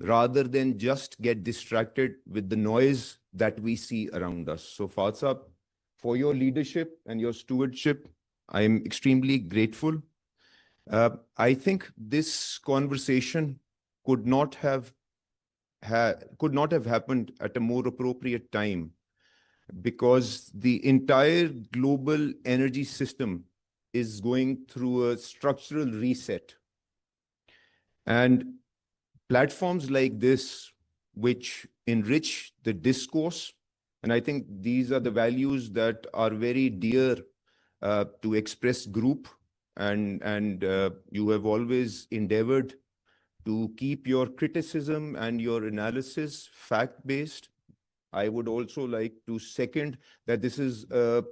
rather than just get distracted with the noise that we see around us. So Fatsab, for your leadership and your stewardship, I am extremely grateful. I think this conversation could not have happened at a more appropriate time, because the entire global energy system is going through a structural reset. And platforms like this, which enrich the discourse, and I think these are the values that are very dear to Express Group, and you have always endeavored to keep your criticism and your analysis fact-based. I would also like to second that this is a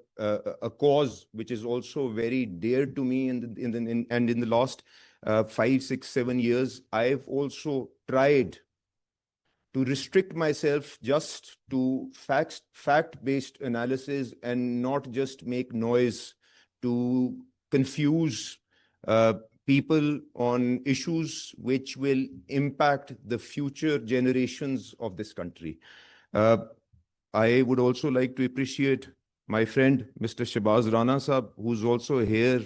cause which is also very dear to me in the last 5, 6, 7 years. I've also tried to restrict myself just to fact-based analysis and not just make noise to confuse people on issues which will impact the future generations of this country. I would also like to appreciate my friend, Mr. Shahbaz Rana Sahab, who's also here.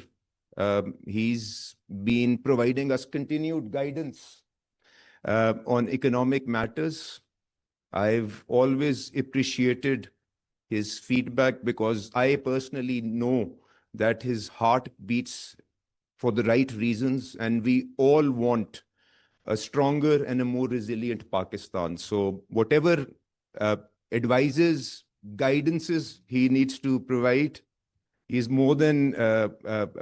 He's been providing us continued guidance on economic matters. I've always appreciated his feedback because I personally know that his heart beats for the right reasons, and we all want a stronger and a more resilient Pakistan. So whatever advices, guidances he needs to provide, he is more than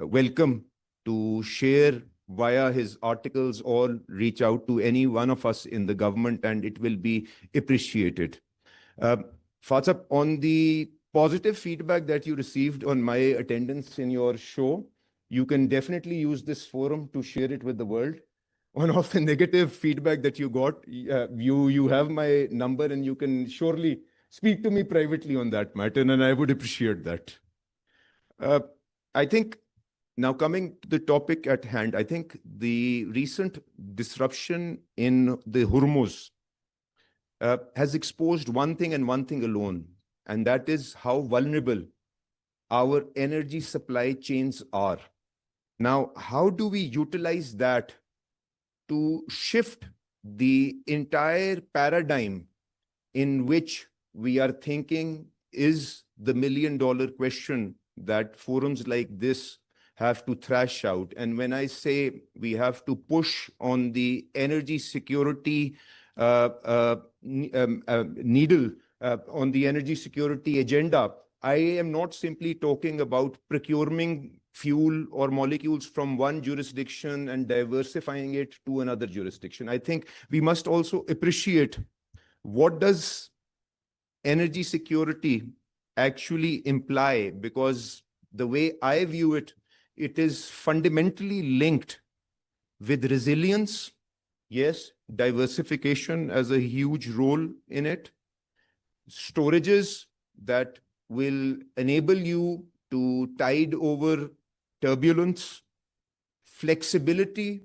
welcome to share via his articles or reach out to any one of us in the government, and it will be appreciated. Fatsab, on the positive feedback that you received on my attendance in your show, you can definitely use this forum to share it with the world. On of the negative feedback that you got, you have my number, and you can surely speak to me privately on that matter, and I would appreciate that. I think now coming to the topic at hand, I think the recent disruption in the Hormuz has exposed one thing and one thing alone, and that is how vulnerable our energy supply chains are. Now, how do we utilize that to shift the entire paradigm in which we are thinking is the million-dollar question that forums like this have to thrash out? And when I say we have to push on the energy security needle, on the energy security agenda, I am not simply talking about procuring fuel or molecules from one jurisdiction and diversifying it to another jurisdiction. I think we must also appreciate what does energy security actually imply, because the way I view it, it is fundamentally linked with resilience. Yes, diversification has a huge role in it. Storages that will enable you to tide over turbulence, flexibility,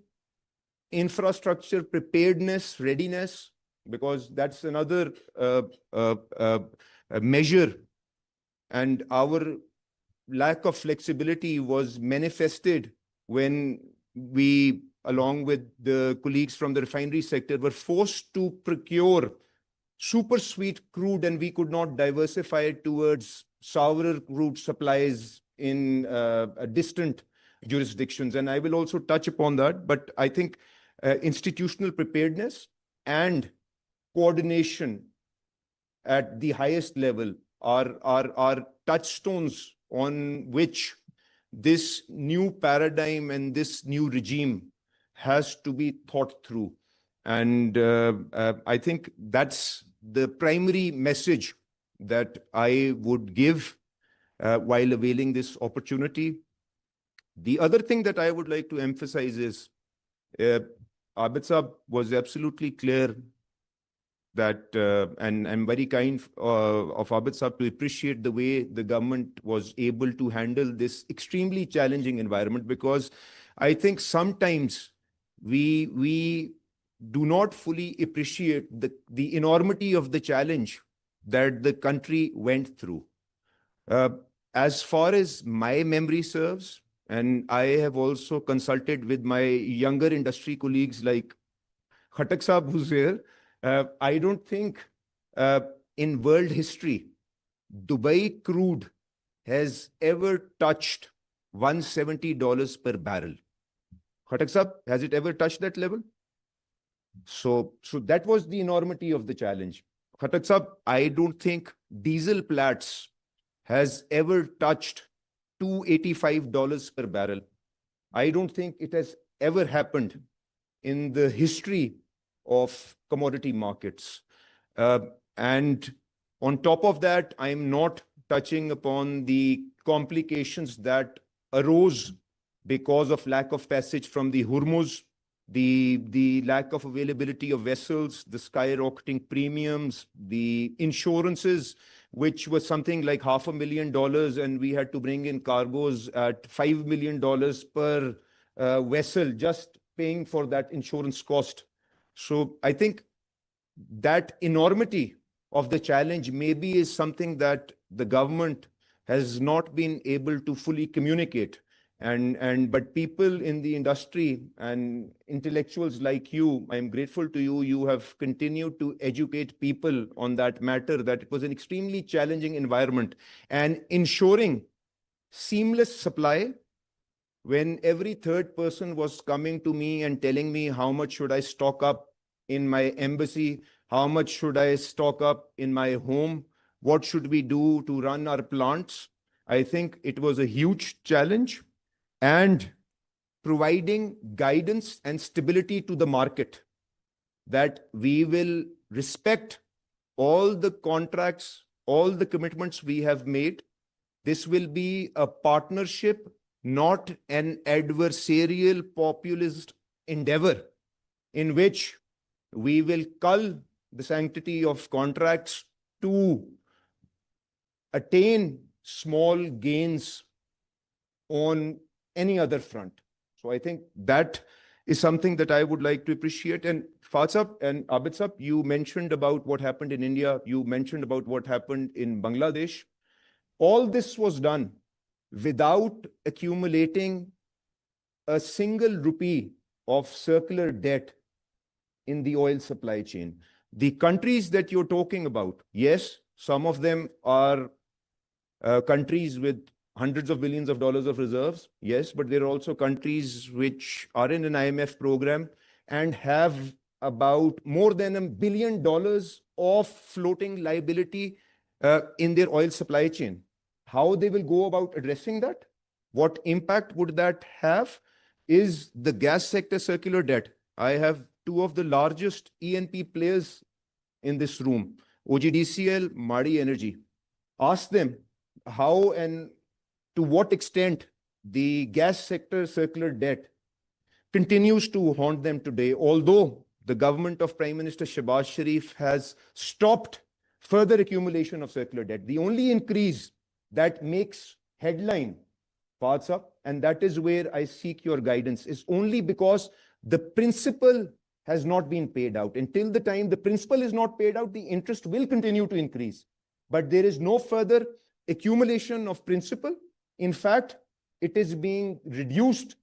infrastructure, preparedness, readiness, because that's another measure. And our lack of flexibility was manifested when we, along with the colleagues from the refinery sector, were forced to procure super sweet crude, and we could not diversify it towards sourer crude supplies in distant jurisdictions. And I will also touch upon that. But I think institutional preparedness and coordination at the highest level are touchstones on which this new paradigm and this new regime has to be thought through. And I think that's the primary message that I would give while availing this opportunity. The other thing that I would like to emphasize is Abid Saab was absolutely clear that, and I'm very kind of Abid Saab to appreciate the way the government was able to handle this extremely challenging environment, because I think sometimes we do not fully appreciate the enormity of the challenge that the country went through. Uh, as far as my memory serves, and I have also consulted with my younger industry colleagues like Khatak Saab, who's here, I don't think uh, in world history, Dubai crude has ever touched $170 per barrel. Khatak Saab, has it ever touched that level? So that was the enormity of the challenge. Khatak Saab, I don't think diesel Platts has ever touched $285 per barrel. I don't think it has ever happened in the history of commodity markets. And on top of that, I'm not touching upon the complications that arose because of lack of passage from the Hormuz, the lack of availability of vessels, the skyrocketing premiums, the insurances, which was something like $500,000, and we had to bring in cargoes at $5 million per vessel, just paying for that insurance cost. So I think that enormity of the challenge maybe is something that the government has not been able to fully communicate. But people in the industry and intellectuals like you, I'm grateful to you. You have continued to educate people on that matter, that it was an extremely challenging environment, and ensuring seamless supply when every third person was coming to me and telling me how much should I stock up in my embassy, how much should I stock up in my home, what should we do to run our plants. I think it was a huge challenge, and providing guidance and stability to the market that we will respect all the contracts, all the commitments we have made. This will be a partnership, not an adversarial populist endeavor in which we will cull the sanctity of contracts to attain small gains on any other front. So I think that is something that I would like to appreciate. And Fatsab and Abid Sab, you mentioned about what happened in India. You mentioned about what happened in Bangladesh. All this was done without accumulating a single rupee of circular debt in the oil supply chain. The countries that you're talking about, yes, some of them are countries with hundreds of billions of dollars of reserves, yes, but there are also countries which are in an IMF program and have about more than $1 billion of floating liability in their oil supply chain. How they will go about addressing that? What impact would that have? Is the gas sector circular debt. I have two of the largest E&P players in this room, OGDCL, Madi Energy. Ask them how and to what extent the gas sector circular debt continues to haunt them today, although the government of Prime Minister Shehbaz Sharif has stopped further accumulation of circular debt. The only increase that makes headline, Fatsab, and that is where I seek your guidance, is only because the principal has not been paid out. Until the time the principal is not paid out, the interest will continue to increase. But there is no further accumulation of principal. In fact, it is being reduced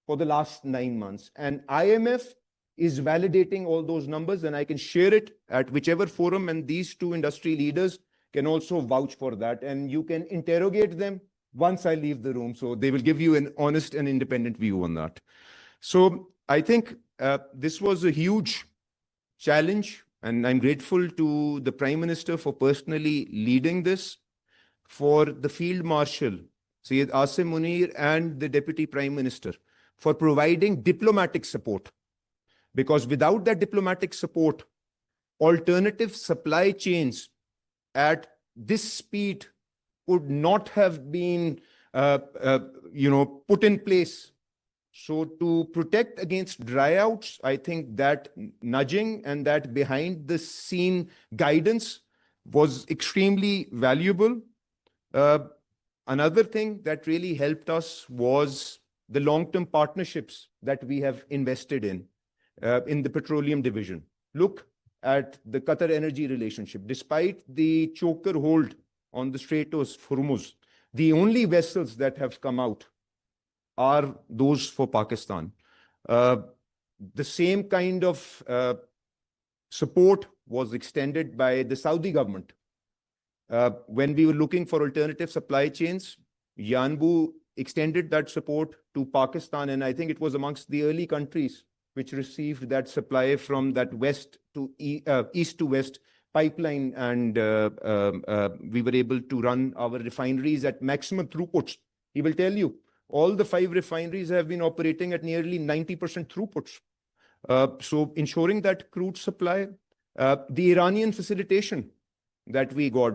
for the last 9 months. And IMF is validating all those numbers, and I can share it at whichever forum, and these two industry leaders can also vouch for that. And you can interrogate them once I leave the room. So they will give you an honest and independent view on that. So I think this was a huge challenge, and I'm grateful to the Prime Minister for personally leading this, for the Field Marshal, Syed Asim Munir, and the Deputy Prime Minister for providing diplomatic support. Because without that diplomatic support, alternative supply chains at this speed would not have been put in place. So to protect against dryouts, I think that nudging and that behind the scene guidance was extremely valuable. Another thing that really helped us was the long-term partnerships that we have invested in. in the petroleum division. Look at the Qatar energy relationship. Despite the choker hold on the Strait of Hormuz, the only vessels that have come out are those for Pakistan. The same kind of support was extended by the Saudi government. When we were looking for alternative supply chains, Yanbu extended that support to Pakistan, and I think it was amongst the early countries which received that supply from that east to west pipeline, and we were able to run our refineries at maximum throughputs. He will tell you, all the 5 refineries have been operating at nearly 90% throughputs. So ensuring that crude supply, the Iranian facilitation that we got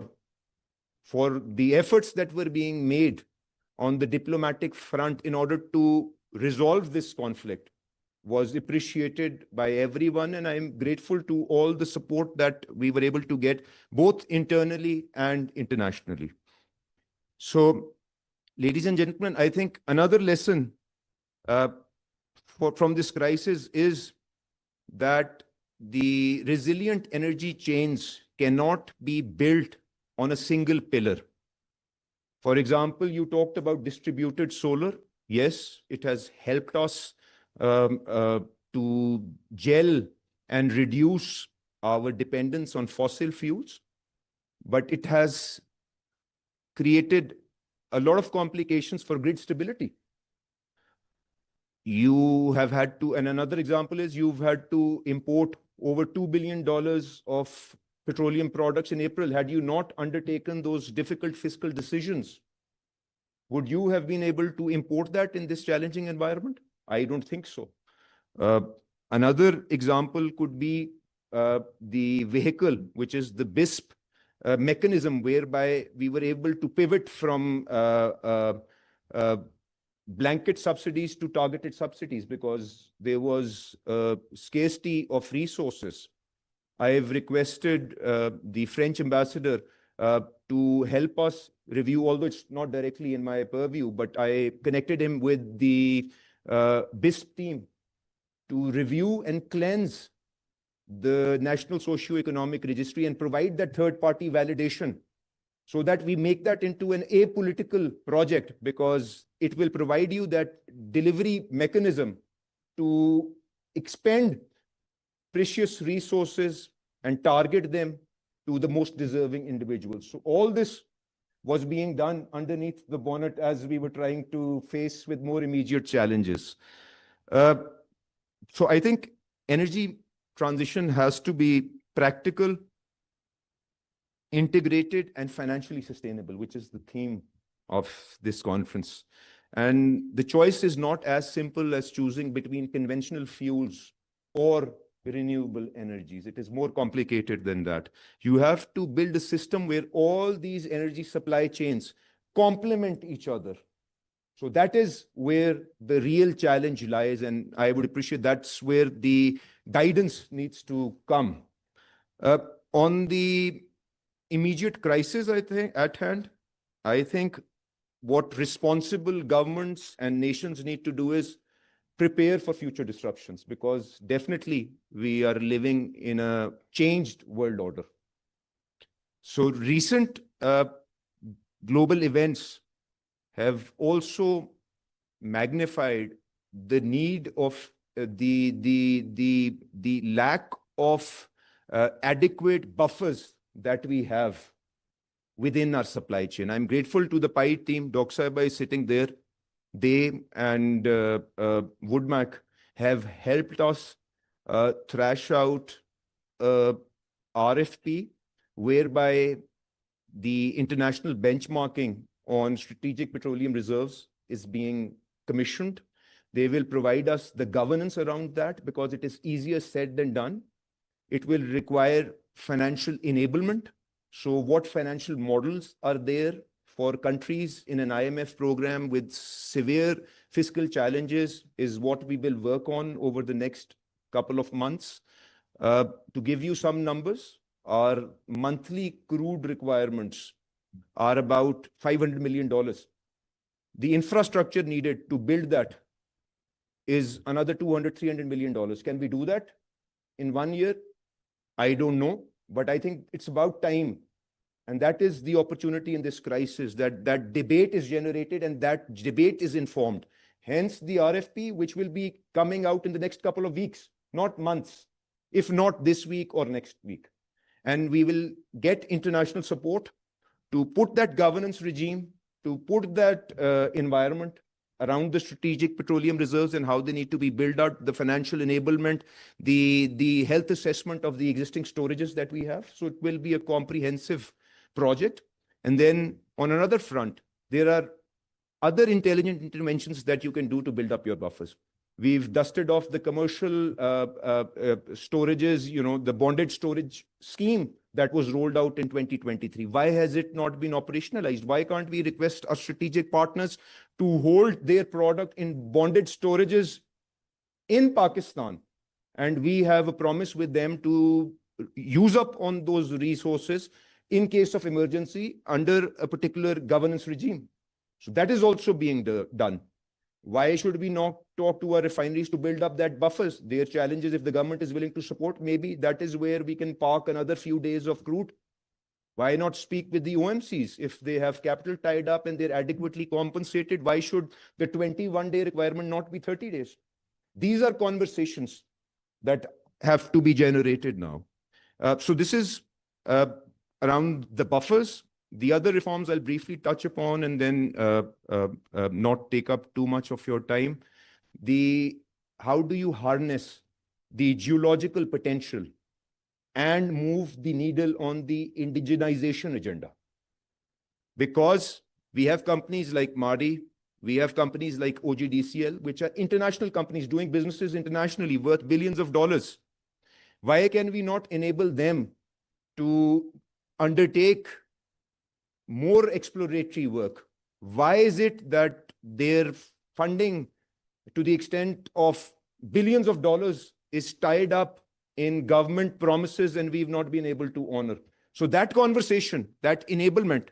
for the efforts that were being made on the diplomatic front in order to resolve this conflict was appreciated by everyone. And I'm grateful to all the support that we were able to get, both internally and internationally. So, ladies and gentlemen, I think another lesson from this crisis is that the resilient energy chains cannot be built on a single pillar. For example, you talked about distributed solar. Yes, it has helped us to gel and reduce our dependence on fossil fuels, but it has created a lot of complications for grid stability. You have had to, and another example is you've had to import over $2 billion of petroleum products in April. Had you not undertaken those difficult fiscal decisions, would you have been able to import that in this challenging environment? I don't think so. Another example could be the vehicle, which is the BISP mechanism, whereby we were able to pivot from blanket subsidies to targeted subsidies because there was scarcity of resources. I have requested the French ambassador to help us review, although it's not directly in my purview, but I connected him with the BISP team to review and cleanse the National Socio-Economic Registry and provide that third-party validation so that we make that into an apolitical project, because it will provide you that delivery mechanism to expend precious resources and target them to the most deserving individuals. So all this was being done underneath the bonnet as we were trying to face with more immediate challenges. So I think energy transition has to be practical, integrated, and financially sustainable, which is the theme of this conference. And the choice is not as simple as choosing between conventional fuels or renewable energies. It is more complicated than that. You have to build a system where all these energy supply chains complement each other. So that is where the real challenge lies, and I would appreciate that's where the guidance needs to come. On the immediate crisis, I think, at hand, I think what responsible governments and nations need to do is prepare for future disruptions, because definitely we are living in a changed world order. So recent global events have also magnified the need of the lack of adequate buffers that we have within our supply chain. I'm grateful to the PI team. Dr. Saiba is sitting there. They and Woodmac have helped us thrash out RFP, whereby the international benchmarking on strategic petroleum reserves is being commissioned. They will provide us the governance around that, because it is easier said than done. It will require financial enablement. So what financial models are there for countries in an IMF program with severe fiscal challenges is what we will work on over the next couple of months. To give you some numbers, our monthly crude requirements are about $500 million. The infrastructure needed to build that is another $200, $300 million. Can we do that in 1 year? I don't know, but I think it's about time. And that is the opportunity in this crisis, that debate is generated and that debate is informed. Hence the RFP, which will be coming out in the next couple of weeks, not months, if not this week or next week. And we will get international support to put that governance regime, to put that environment around the strategic petroleum reserves and how they need to be built out, the financial enablement, the health assessment of the existing storages that we have. So it will be a comprehensive project. And then on another front, there are other intelligent interventions that you can do to build up your buffers. We've dusted off the commercial storages, the bonded storage scheme that was rolled out in 2023. Why has it not been operationalized? Why can't we request our strategic partners to hold their product in bonded storages in Pakistan? And we have a promise with them to use up on those resources in case of emergency under a particular governance regime. So that is also being done. Why should we not talk to our refineries to build up that buffers? Their challenges, if the government is willing to support, maybe that is where we can park another few days of crude. Why not speak with the OMCs? If they have capital tied up and they're adequately compensated, why should the 21-day requirement not be 30 days? These are conversations that have to be generated now. So this is around the buffers. The other reforms I'll briefly touch upon and then not take up too much of your time. How do you harness the geological potential and move the needle on the indigenization agenda? Because we have companies like Madi, we have companies like OGDCL, which are international companies doing businesses internationally worth billions of dollars. Why can we not enable them to undertake more exploratory work? Why is it that their funding to the extent of billions of dollars is tied up in government promises and we've not been able to honor? So that conversation, that enablement,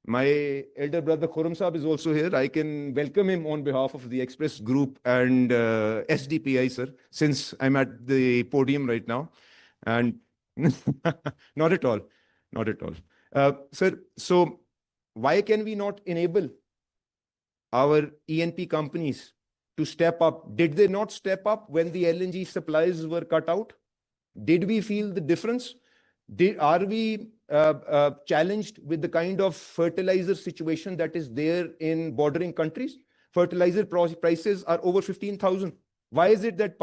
my elder brother Khurram Saab is also here. I can welcome him on behalf of the Express Group and SDPI, sir, since I'm at the podium right now. And not at all, not at all. Sir, so why can we not enable our E&P companies to step up? Did they not step up when the LNG supplies were cut out? Did we feel the difference? Are we challenged with the kind of fertilizer situation that is there in bordering countries? Fertilizer prices are over 15,000. Why is it that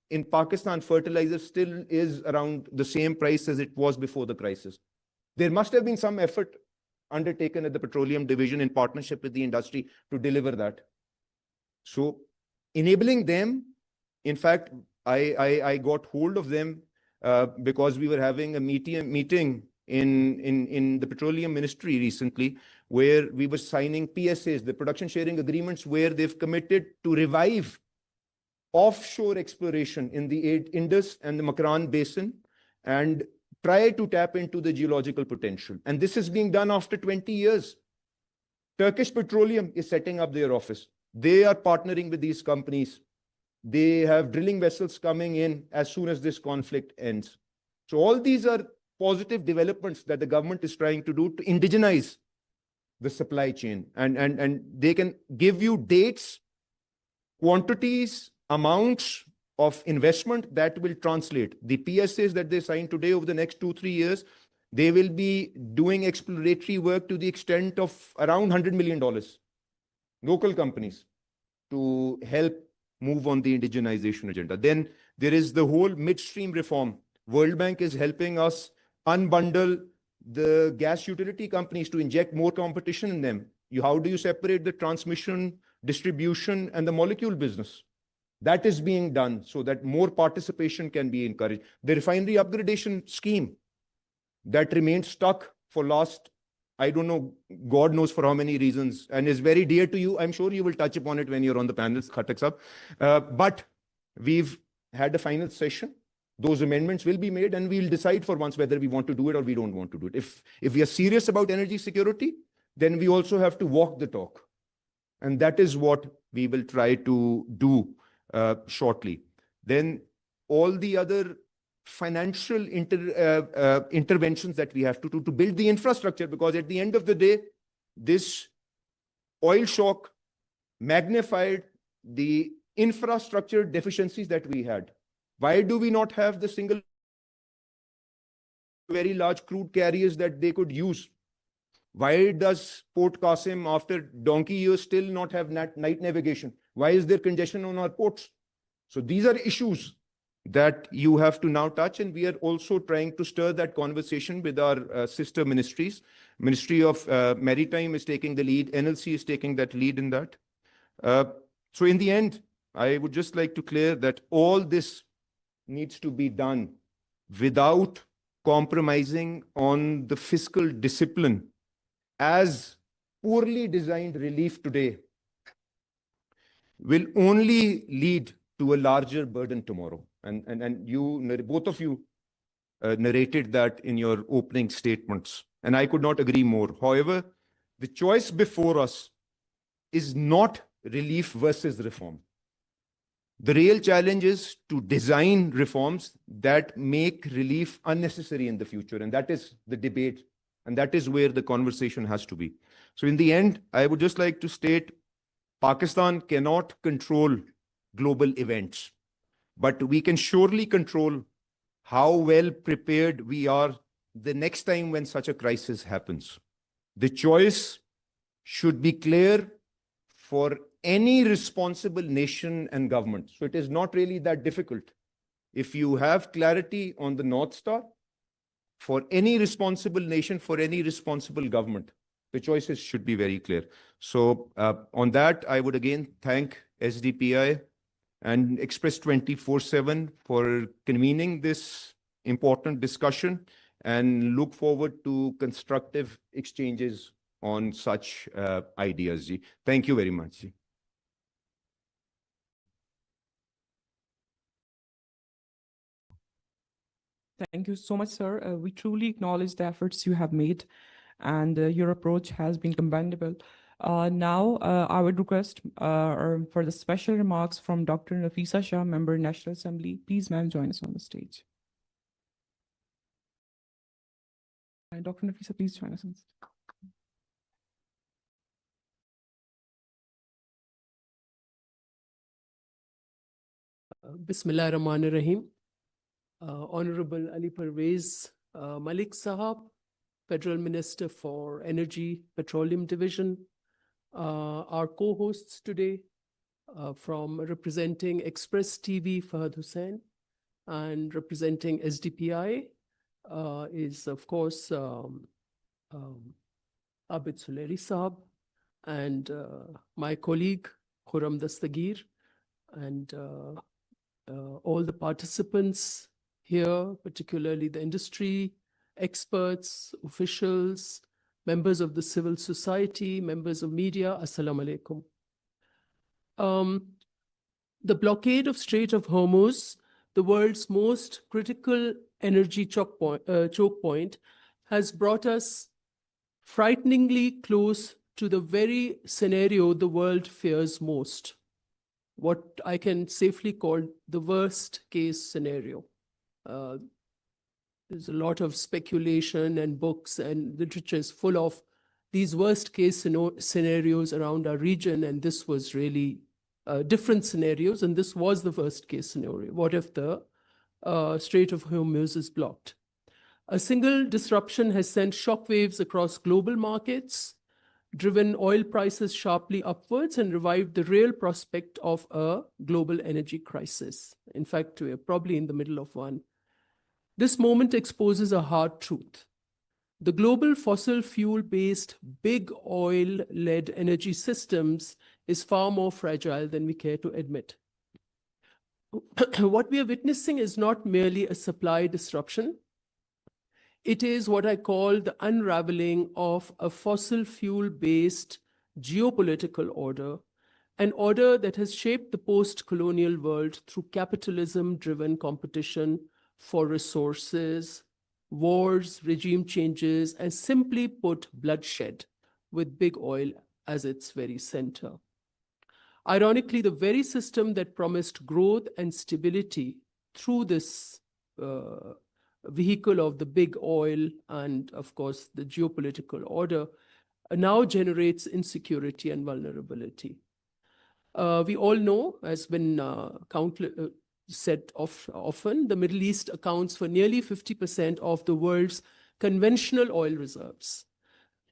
in Pakistan, fertilizer still is around the same price as it was before the crisis? There must have been some effort undertaken at the petroleum division in partnership with the industry to deliver that. So enabling them, in fact, I got hold of them because we were having a meeting in the petroleum ministry recently, where we were signing PSAs, the production sharing agreements, where they've committed to revive offshore exploration in the Indus and the Makran Basin and try to tap into the geological potential. And this is being done after 20 years. Turkish Petroleum is setting up their office. They are partnering with these companies. They have drilling vessels coming in as soon as this conflict ends. So all these are positive developments that the government is trying to do to indigenize the supply chain. And they can give you dates, quantities, amounts of investment that will translate. The PSAs that they sign today over the next 2-3 years, they will be doing exploratory work to the extent of around $100 million. Local companies to help move on the indigenization agenda. Then there is the whole midstream reform. World Bank is helping us unbundle the gas utility companies to inject more competition in them. How do you separate the transmission, distribution, and the molecule business? That is being done so that more participation can be encouraged. The refinery upgradation scheme that remained stuck for last, I don't know, God knows for how many reasons, and is very dear to you. I'm sure you will touch upon it when you're on the panels, Khatak Saab. But we've had a final session. Those amendments will be made and we'll decide for once whether we want to do it or we don't want to do it. If we are serious about energy security, then we also have to walk the talk. And that is what we will try to do shortly. Then all the other financial interventions that we have to do to build the infrastructure, because at the end of the day, this oil shock magnified the infrastructure deficiencies that we had. Why do we not have the single very large crude carriers that they could use? Why does Port Qasim, after donkey years, still not have night navigation? Why is there congestion on our ports? So these are issues that you have to now touch, and we are also trying to stir that conversation with our sister ministries. Ministry of Maritime is taking the lead. NLC is taking that lead in that. So in the end, I would just like to clear that all this needs to be done without compromising on the fiscal discipline, as poorly designed relief today will only lead to a larger burden tomorrow. And you, both of you, narrated that in your opening statements, and I could not agree more. However, the choice before us is not relief versus reform. The real challenge is to design reforms that make relief unnecessary in the future, and that is the debate, and that is where the conversation has to be. So in the end, I would just like to state, Pakistan cannot control global events, but we can surely control how well prepared we are the next time when such a crisis happens. The choice should be clear for any responsible nation and government. So it is not really that difficult. If you have clarity on the North Star, for any responsible nation, for any responsible government, the choices should be very clear. So on that, I would again thank SDPI and Express 24/7 for convening this important discussion, and look forward to constructive exchanges on such ideas. Ji. Thank you very much. Ji. Thank you so much, sir. We truly acknowledge the efforts you have made, and your approach has been commendable. Now, I would request for the special remarks from Dr. Nafisa Shah, Member, National Assembly. Please, ma'am, join us on the stage. And Dr. Nafisa, please join us on the stage. Bismillah ar-Rahman ar-Rahim. Honorable Ali Parvez Malik Sahab, Federal Minister for Energy, Petroleum Division, our co-hosts today from representing Express TV, Fahad Hussain, and representing SDPI is, of course, Abid Suleri Sahab, and my colleague, Khurram Dastagir, and all the participants here, particularly the industry, experts, officials, members of the civil society, members of media, Assalamu alaikum. The blockade of Strait of Hormuz, the world's most critical energy choke point, has brought us frighteningly close to the very scenario the world fears most, what I can safely call the worst case scenario. There's a lot of speculation, and books and literature is full of these worst case scenarios around our region, and this was really different scenarios, and this was the worst case scenario. What if the Strait of Hormuz is blocked? A single disruption has sent shockwaves across global markets, driven oil prices sharply upwards, and revived the real prospect of a global energy crisis. In fact, we're probably in the middle of one. This moment exposes a hard truth. The global fossil fuel-based big oil-led energy systems is far more fragile than we care to admit. What we are witnessing is not merely a supply disruption. It is what I call the unraveling of a fossil fuel-based geopolitical order, an order that has shaped the post-colonial world through capitalism-driven competition for resources, wars, regime changes, and simply put, bloodshed, with big oil as its very center. Ironically, the very system that promised growth and stability through this vehicle of the big oil and, of course, the geopolitical order now generates insecurity and vulnerability. We all know, has been said often, the Middle East accounts for nearly 50% of the world's conventional oil reserves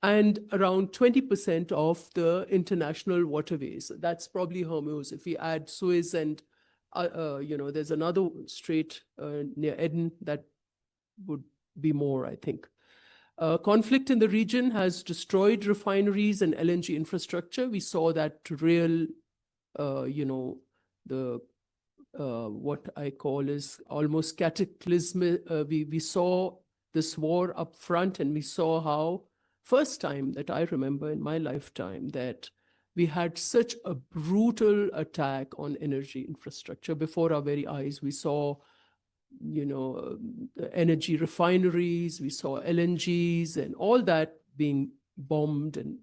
and around 20% of the international waterways. That's probably Hormuz. If we add Suez and, there's another strait near Eden that would be more, I think. Conflict in the region has destroyed refineries and LNG infrastructure. We saw that real, what I call is almost cataclysmic. We saw this war up front, and we saw how, first time that I remember in my lifetime, that we had such a brutal attack on energy infrastructure before our very eyes. We saw, energy refineries, we saw LNGs and all that being bombed and,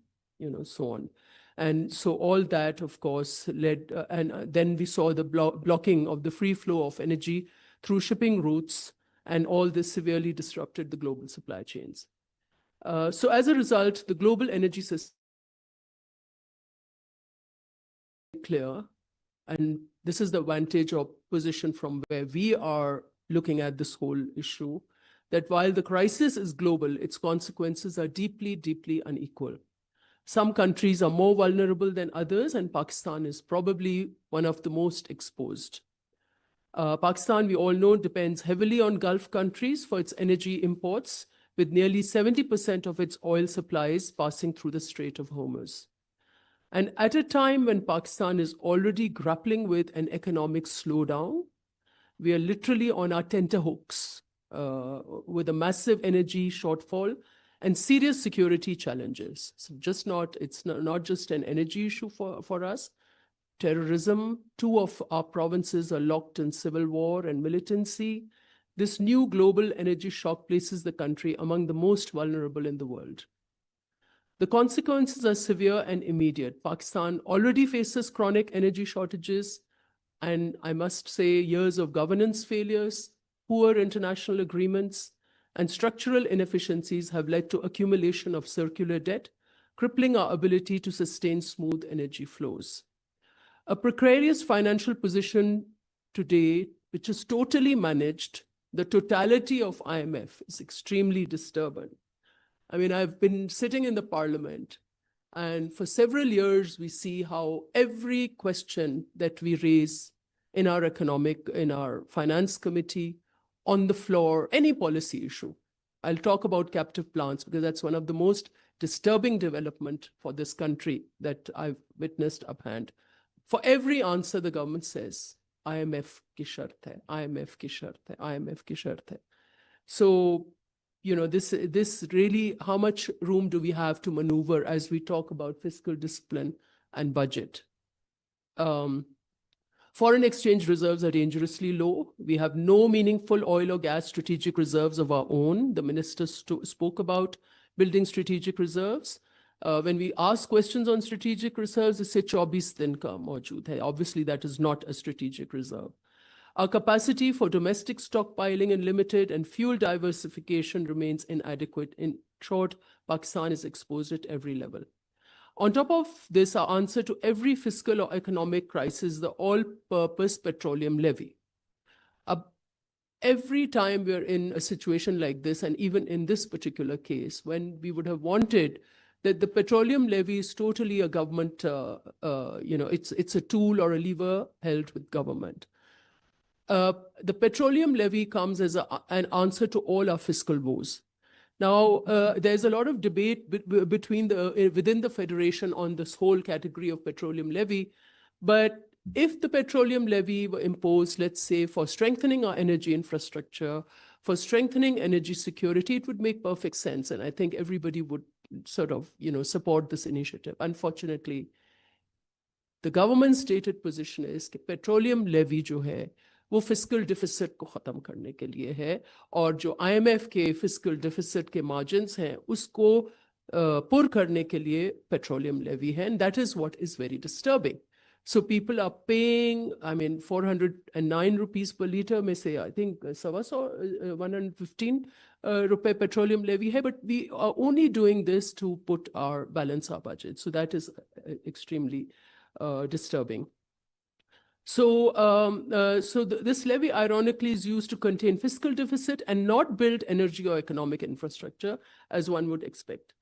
so on. And so all that, of course, led, and then we saw the blocking of the free flow of energy through shipping routes, and all this severely disrupted the global supply chains. So as a result, the global energy system is clear, and this is the vantage or position from where we are looking at this whole issue, that while the crisis is global, its consequences are deeply, deeply unequal. Some countries are more vulnerable than others, and Pakistan is probably one of the most exposed. Pakistan, we all know, depends heavily on Gulf countries for its energy imports, with nearly 70% of its oil supplies passing through the Strait of Hormuz. And at a time when Pakistan is already grappling with an economic slowdown, we are literally on our tenterhooks with a massive energy shortfall and serious security challenges. So it's not just an energy issue for us. Terrorism, 2 of our provinces are locked in civil war and militancy. This new global energy shock places the country among the most vulnerable in the world. The consequences are severe and immediate. Pakistan already faces chronic energy shortages, and I must say years of governance failures, poor international agreements, and structural inefficiencies have led to accumulation of circular debt, crippling our ability to sustain smooth energy flows. A precarious financial position today, which is totally managed, the totality of IMF, is extremely disturbing. I mean, I've been sitting in the parliament, and for several years, we see how every question that we raise in our finance committee, on the floor, any policy issue. I'll talk about captive plants because that's one of the most disturbing development for this country that I've witnessed uphand. For every answer, the government says, IMF ki shart hai, IMF ki shart hai, IMF ki shart hai. So, this really, how much room do we have to maneuver as we talk about fiscal discipline and budget? Foreign exchange reserves are dangerously low. We have no meaningful oil or gas strategic reserves of our own. The minister spoke about building strategic reserves. When we ask questions on strategic reserves, they say 24 din ka maujood hai. Obviously, that is not a strategic reserve. Our capacity for domestic stockpiling is limited, and fuel diversification remains inadequate. In short, Pakistan is exposed at every level. On top of this, our answer to every fiscal or economic crisis is the all-purpose petroleum levy. Every time we're in a situation like this, and even in this particular case, when we would have wanted that the petroleum levy is totally a government, it's a tool or a lever held with government. The petroleum levy comes as an answer to all our fiscal woes. Now, there's a lot of debate within the Federation on this whole category of petroleum levy. But if the petroleum levy were imposed, let's say, for strengthening our energy infrastructure, for strengthening energy security, it would make perfect sense. And I think everybody would sort of, support this initiative. Unfortunately, the government's stated position is that petroleum levy jo hai, वो fiscal deficit को ख़त्म करने के लिए है, और जो IMF के फिस्कल डिफिसिट के मार्जिन्स हैं उसको पुर करने के लिए पेट्रोलियम लेवी है, and that is what is very disturbing. So people are paying, I mean, 409 rupees per liter, may say, I think, 115 rupee petroleum levy hai, but we are only doing this to balance our budget. So that is extremely disturbing. So, this levy, ironically, is used to contain fiscal deficit and not build energy or economic infrastructure, as one would expect.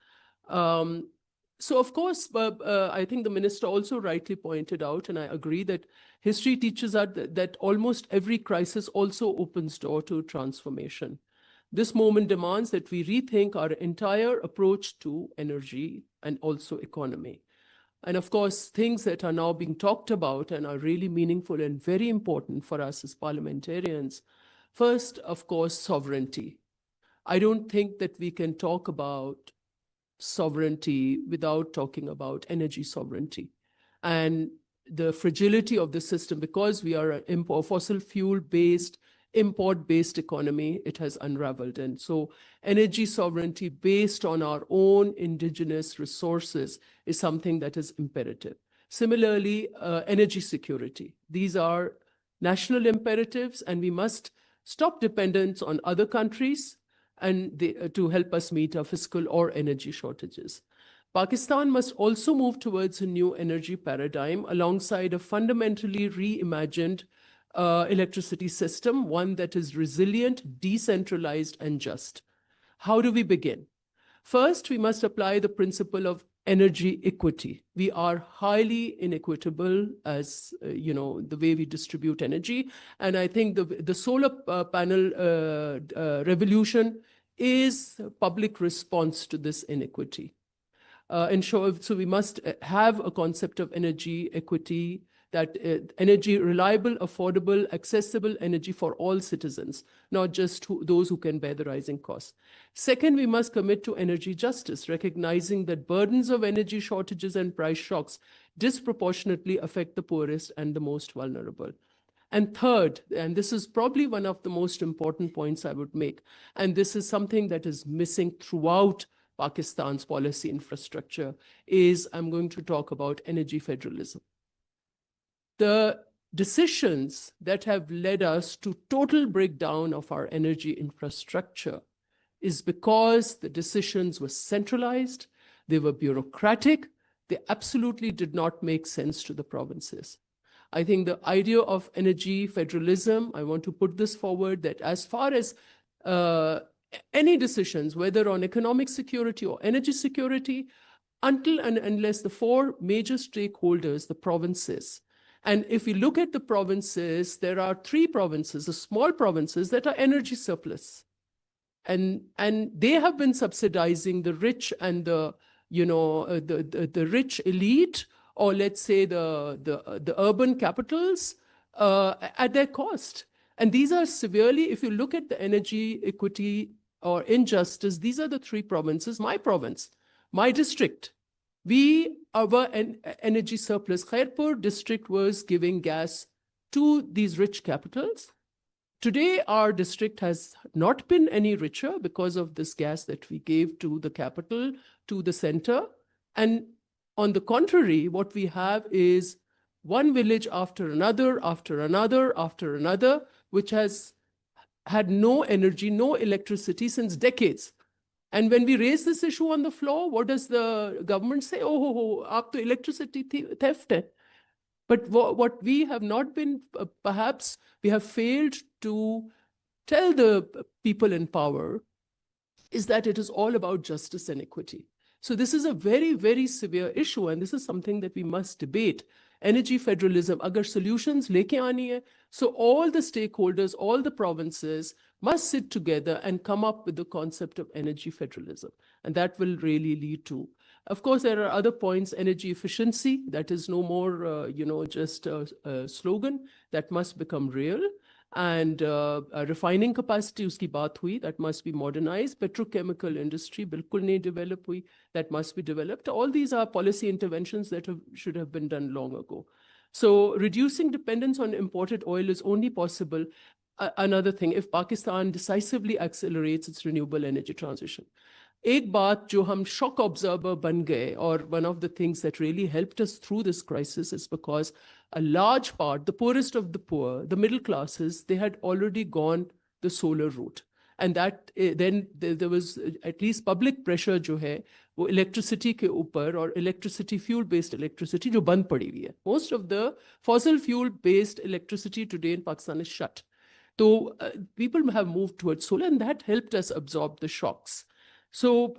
So, of course, I think the minister also rightly pointed out, and I agree, that history teaches us that almost every crisis also opens door to transformation. This moment demands that we rethink our entire approach to energy and also economy. And of course, things that are now being talked about and are really meaningful and very important for us as parliamentarians. First, of course, sovereignty. I don't think that we can talk about sovereignty without talking about energy sovereignty and the fragility of the system. Because we are a fossil fuel-based, import-based economy, it has unraveled. And so energy sovereignty based on our own indigenous resources is something that is imperative. Similarly, energy security. These are national imperatives, and we must stop dependence on other countries and to help us meet our fiscal or energy shortages. Pakistan must also move towards a new energy paradigm alongside a fundamentally reimagined electricity system, one that is resilient, decentralized, and just. How do we begin? First, we must apply the principle of energy equity. We are highly inequitable as the way we distribute energy. And I think the solar panel revolution is a public response to this inequity. So we must have a concept of energy equity, that energy, reliable, affordable, accessible energy for all citizens, not just those who can bear the rising costs. Second, we must commit to energy justice, recognizing that burdens of energy shortages and price shocks disproportionately affect the poorest and the most vulnerable. And third, and this is probably one of the most important points I would make, and this is something that is missing throughout Pakistan's policy infrastructure, is I'm going to talk about energy federalism. The decisions that have led us to total breakdown of our energy infrastructure is because the decisions were centralized, they were bureaucratic, they absolutely did not make sense to the provinces. I think the idea of energy federalism, I want to put this forward, that as far as any decisions, whether on economic security or energy security, until and unless the four major stakeholders, the provinces, and if we look at the provinces, there are three provinces, the small provinces, that are energy surplus. And they have been subsidizing the rich and the rich elite, or let's say the urban capitals at their cost. And these are severely, if you look at the energy equity or injustice, these are the three provinces, my province, my district. Our energy surplus, Khairpur district was giving gas to these rich capitals. Today, our district has not been any richer because of this gas that we gave to the capital, to the center. And on the contrary, what we have is one village after another, after another, after another, which has had no energy, no electricity since decades. And when we raise this issue on the floor, what does the government say? Oh, aap to electricity theft hai. But what we have not been, perhaps we have failed to tell the people in power, is that it is all about justice and equity. So this is a very, very severe issue, and this is something that we must debate. Energy federalism, agar solutions leke aani hai, so all the stakeholders, all the provinces must sit together and come up with the concept of energy federalism. And that will really lead to, of course, there are other points, energy efficiency, that is no more, just a slogan, that must become real. And refining capacity, uski baat hui, that must be modernized. Petrochemical industry, bilkul nahi develop hui, that must be developed. All these are policy interventions that should have been done long ago. So reducing dependence on imported oil is only possible. Another thing, if Pakistan decisively accelerates its renewable energy transition. एक बात जो हम shock observer बन गए, or one of the things that really helped us through this crisis is because a large part, the poorest of the poor, the middle classes, they had already gone the solar route. And that then there was at least public pressure जो है वो electricity के ऊपर, और electricity fuel based electricity जो बंद पड़ी हुई है. Most of the fossil fuel based electricity today in Pakistan is shut. So people have moved towards solar, and that helped us absorb the shocks. So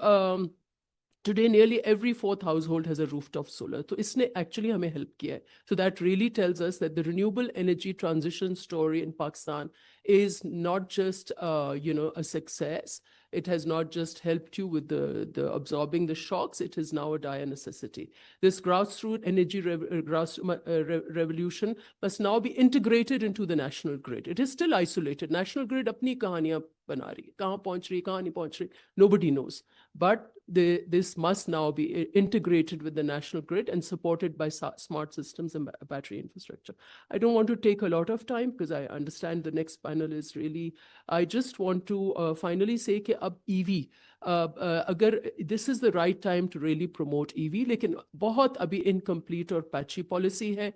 today, nearly every fourth household has a rooftop solar. So इसने actually हमें help किया है. So that really tells us that the renewable energy transition story in Pakistan is not just a success. It has not just helped you with the absorbing the shocks. It is now a dire necessity. This grassroots energy revolution must now be integrated into the national grid. It is still isolated. National grid अपनी कहानियां बना रही है. कहाँ पहुंच रही, कहाँ नहीं पहुंच रही, nobody knows. But this must now be integrated with the national grid and supported by smart systems and battery infrastructure. I don't want to take a lot of time because I understand the next panel is really, I just want to finally say कि अब EV, अगर this is the right time to really promote EV, लेकिन बहुत अभी incomplete or patchy policy है.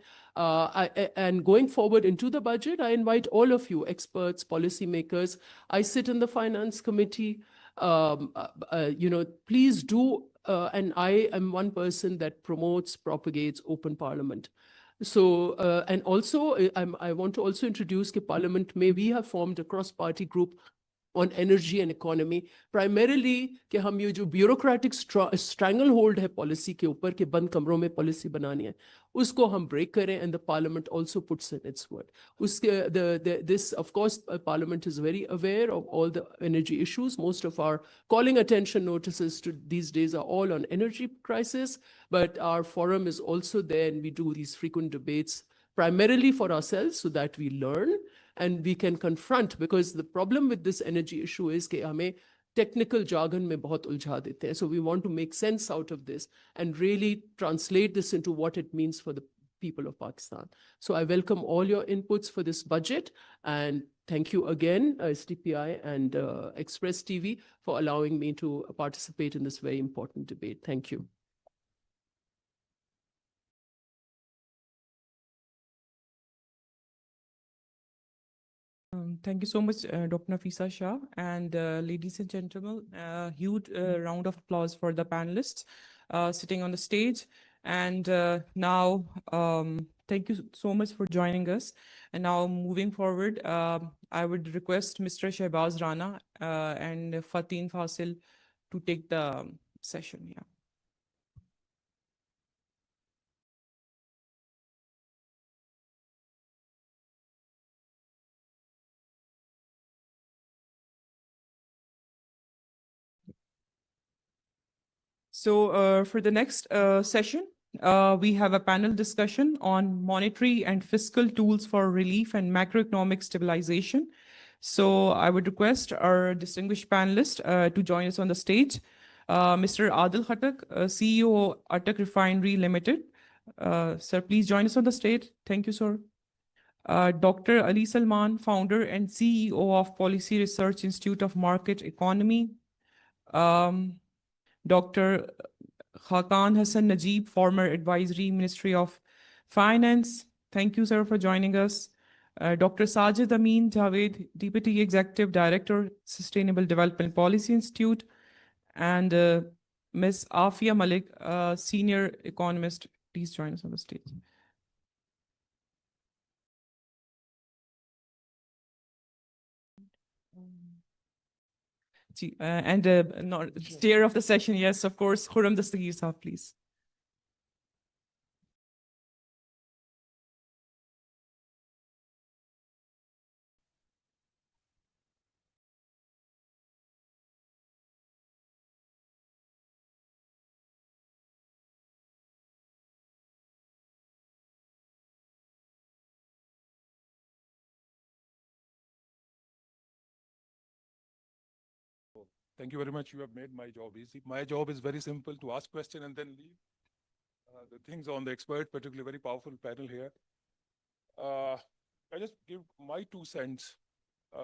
And going forward into the budget, I invite all of you, experts, policymakers. I sit in the finance committee. Please do, and I am one person that promotes, propagates open parliament. So, and also, I want to also introduce that Parliament may we have formed a cross-party group on energy and economy, primarily कि हम ये जो bureaucratic stranglehold है policy के ऊपर कि बंद कमरों में policy बनानी है, उसको हम break करें, and the Parliament also puts in its word. This, of course, Parliament is very aware of all the energy issues. Most of our calling attention notices these days are all on energy crisis, but our forum is also there, and we do these frequent debates primarily for ourselves so that we learn and we can confront, because the problem with this energy issue is कि हमें technical jargon में बहुत उलझा देते हैं. So we want to make sense out of this and really translate this into what it means for the people of Pakistan. So I welcome all your inputs for this budget, and thank you again, STPI and Express TV, for allowing me to participate in this very important debate. Thank you. Thank you so much, Dr. Nafisa Shah. And ladies and gentlemen, huge round of applause for the panelists sitting on the stage. And now, thank you so much for joining us. And now moving forward, I would request Mr. Shehbaz Rana and Fatin Fasil to take the session. Yeah. So for the next session, we have a panel discussion on monetary and fiscal tools for relief and macroeconomic stabilization. So I would request our distinguished panelist to join us on the stage. Mr. Adil Khattak, CEO, Attak Refinery Limited. Sir, please join us on the stage. Thank you, sir. Dr. Ali Salman, founder and CEO of Policy Research Institute of Market Economy. Dr. Hakan Hassan Najib, former advisory Ministry of Finance. Thank you, sir, for joining us. Dr. Sajid Amin Javed, Deputy Executive Director, Sustainable Development Policy Institute. And Ms. Afia Malik, Senior Economist. Please join us on the stage. And chair of the session, yes, of course, Khurram Dastagir Sahab, please. Thank you very much. You have made my job easy. My job is very simple, to ask question and then leave the things on the expert, particularly very powerful panel here. I just give my 2 cents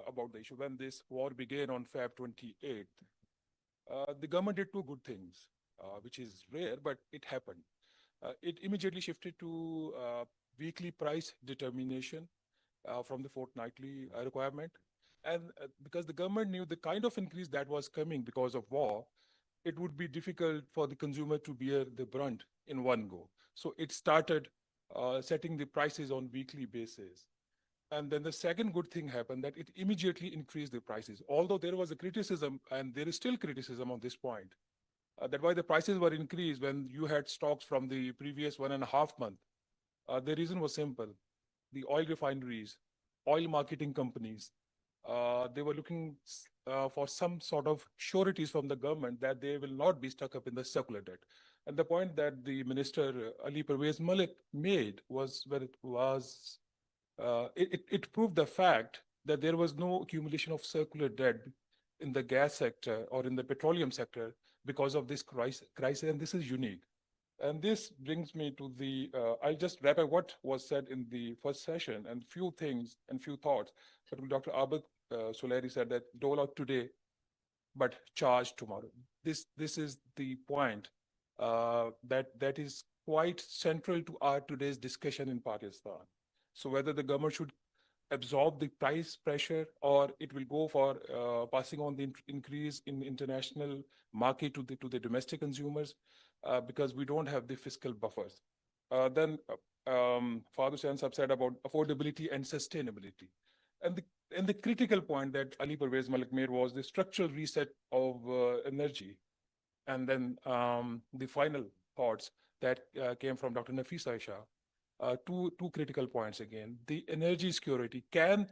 about the issue. When this war began on Feb 28th, the government did two good things, which is rare, but it happened. It immediately shifted to weekly price determination from the fortnightly requirement. And because the government knew the kind of increase that was coming because of war, it would be difficult for the consumer to bear the brunt in one go. So it started setting the prices on weekly basis. And then the second good thing happened that it immediately increased the prices. Although there was a criticism, and there is still criticism on this point, that why the prices were increased when you had stocks from the previous 1.5 months. The reason was simple. The oil refineries, oil marketing companies, they were looking for some sort of sureties from the government that they will not be stuck up in the circular debt. And the point that the minister Ali Pervez Malik made was where it was, it proved the fact that there was no accumulation of circular debt in the gas sector or in the petroleum sector because of this crisis, and this is unique. And this brings me to the, I'll just wrap up what was said in the first session and few things and few thoughts. But Dr. Abid Suleri said that dole out today, but charge tomorrow. This is the point that is quite central to our today's discussion in Pakistan. So whether the government should absorb the price pressure or it will go for passing on the increase in international market to the domestic consumers, because we don't have the fiscal buffers. Then Fahad Hussain said about affordability and sustainability. And the critical point that Ali Pervez Malik made was the structural reset of energy. And then the final thoughts that came from Dr. Nafisa Shah. Two critical points again. The energy security. Can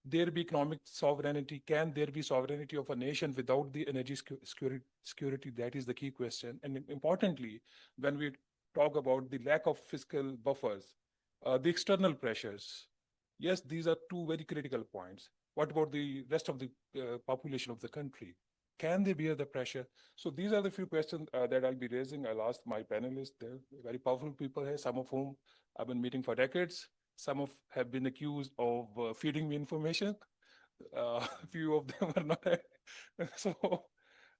there be economic sovereignty? Can there be sovereignty of a nation without the energy security? That is the key question. And importantly, when we talk about the lack of fiscal buffers, the external pressures, yes, these are two very critical points. What about the rest of the population of the country? Can they bear the pressure? So these are the few questions that I'll be raising. I'll ask my panelists. They're very powerful people here, some of whom I've been meeting for decades. Some have been accused of feeding me information. A few of them are not.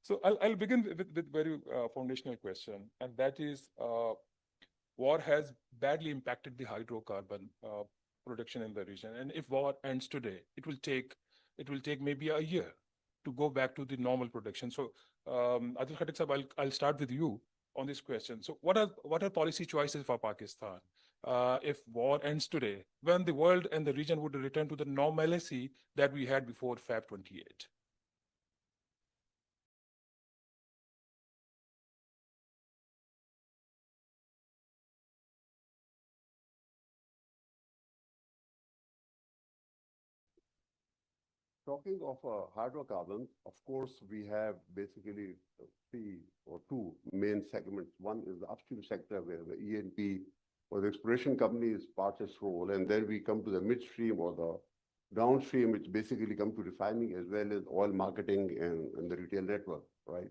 So I'll begin with very foundational question, and that is, war has badly impacted the hydrocarbon production in the region. And if war ends today, it will take maybe a year to go back to the normal production. So Adil Khattak Sahab, I'll start with you on this question. So what are policy choices for Pakistan if war ends today, when the world and the region would return to the normalcy that we had before Feb 28? Talking of hydrocarbons, of course, we have basically three or two main segments. One is the upstream sector, where the E&P or the exploration companies part its role, and then we come to the midstream or the downstream, which basically come to refining as well as oil marketing and the retail network, right?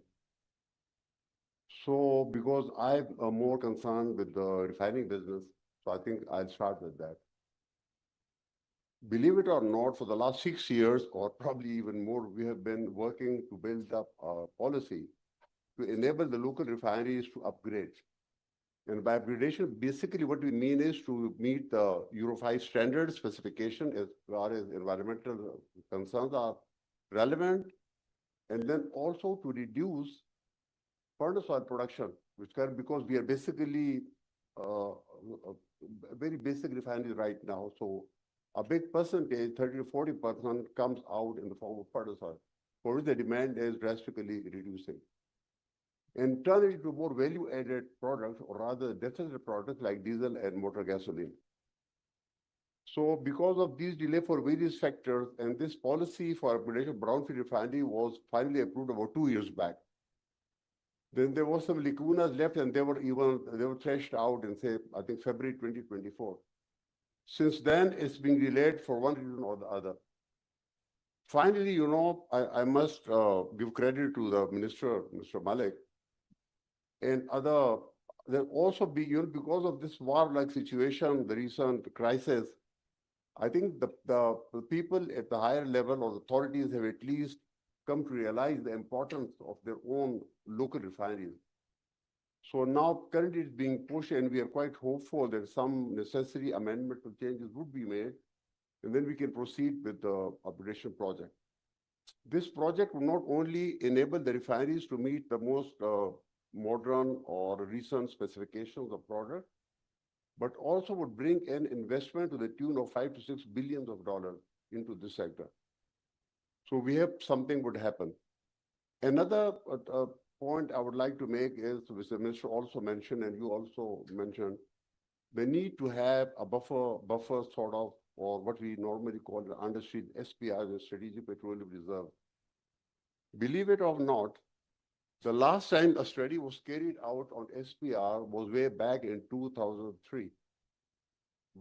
So because I'm more concerned with the refining business, so I think I'll start with that. Believe it or not, for the last 6 years, or probably even more, we have been working to build up a policy to enable the local refineries to upgrade. And by upgradation, basically what we mean is to meet the Euro 5 standard specification as far as environmental concerns are relevant, and then also to reduce furnace oil production, which can, because we are basically a very basic refinery right now. So a big percentage, 30 to 40%, comes out in the form of furnace oil, for which the demand is drastically reducing. And turn it into more value-added products, or rather deficit products like diesel and motor gasoline. So because of these delay for various factors, and this policy for upgradation of brownfield refinery was finally approved about 2 years back. Then there was some lacunas left, and they were thrashed out in, say, I think February 2024. Since then, it's been delayed for one reason or the other. Finally, you know, I must give credit to the minister, Mr. Malik, and other. There also be, you know, because of this war-like situation, the recent crisis, I think the people at the higher level or the authorities have at least come to realize the importance of their own local refineries. So now currently it's being pushed, and we are quite hopeful that some necessary amendment or changes would be made, and then we can proceed with the upgradation project. This project will not only enable the refineries to meet the most modern or recent specifications of product, but also would bring an investment to the tune of $5 to $6 billion into this sector. So we have something would happen. Another point I would like to make is, which the minister also mentioned, and you also mentioned, the need to have a buffer sort of, or what we normally call the understream SPR, the Strategic Petroleum Reserve. Believe it or not, the last time a study was carried out on SPR was way back in 2003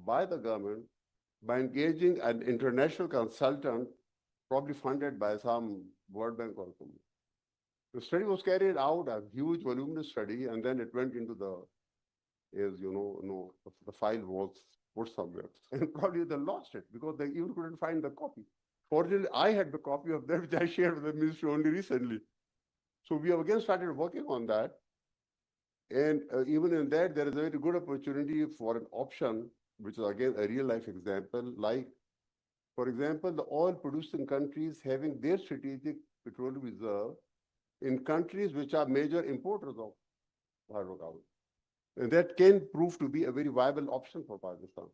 by the government by engaging an international consultant, probably funded by some World Bank or something. The study was carried out, a huge voluminous study, and then it went into the, as you know, the file was put somewhere. And probably they lost it because they even couldn't find the copy. Fortunately, I had the copy of that, which I shared with the ministry only recently. So we have again started working on that. And even in that, there is a very good opportunity for an option, which is again a real life example, like, for example, the oil producing countries having their strategic petroleum reserve in countries which are major importers of hydrocarbons. And that can prove to be a very viable option for Pakistan.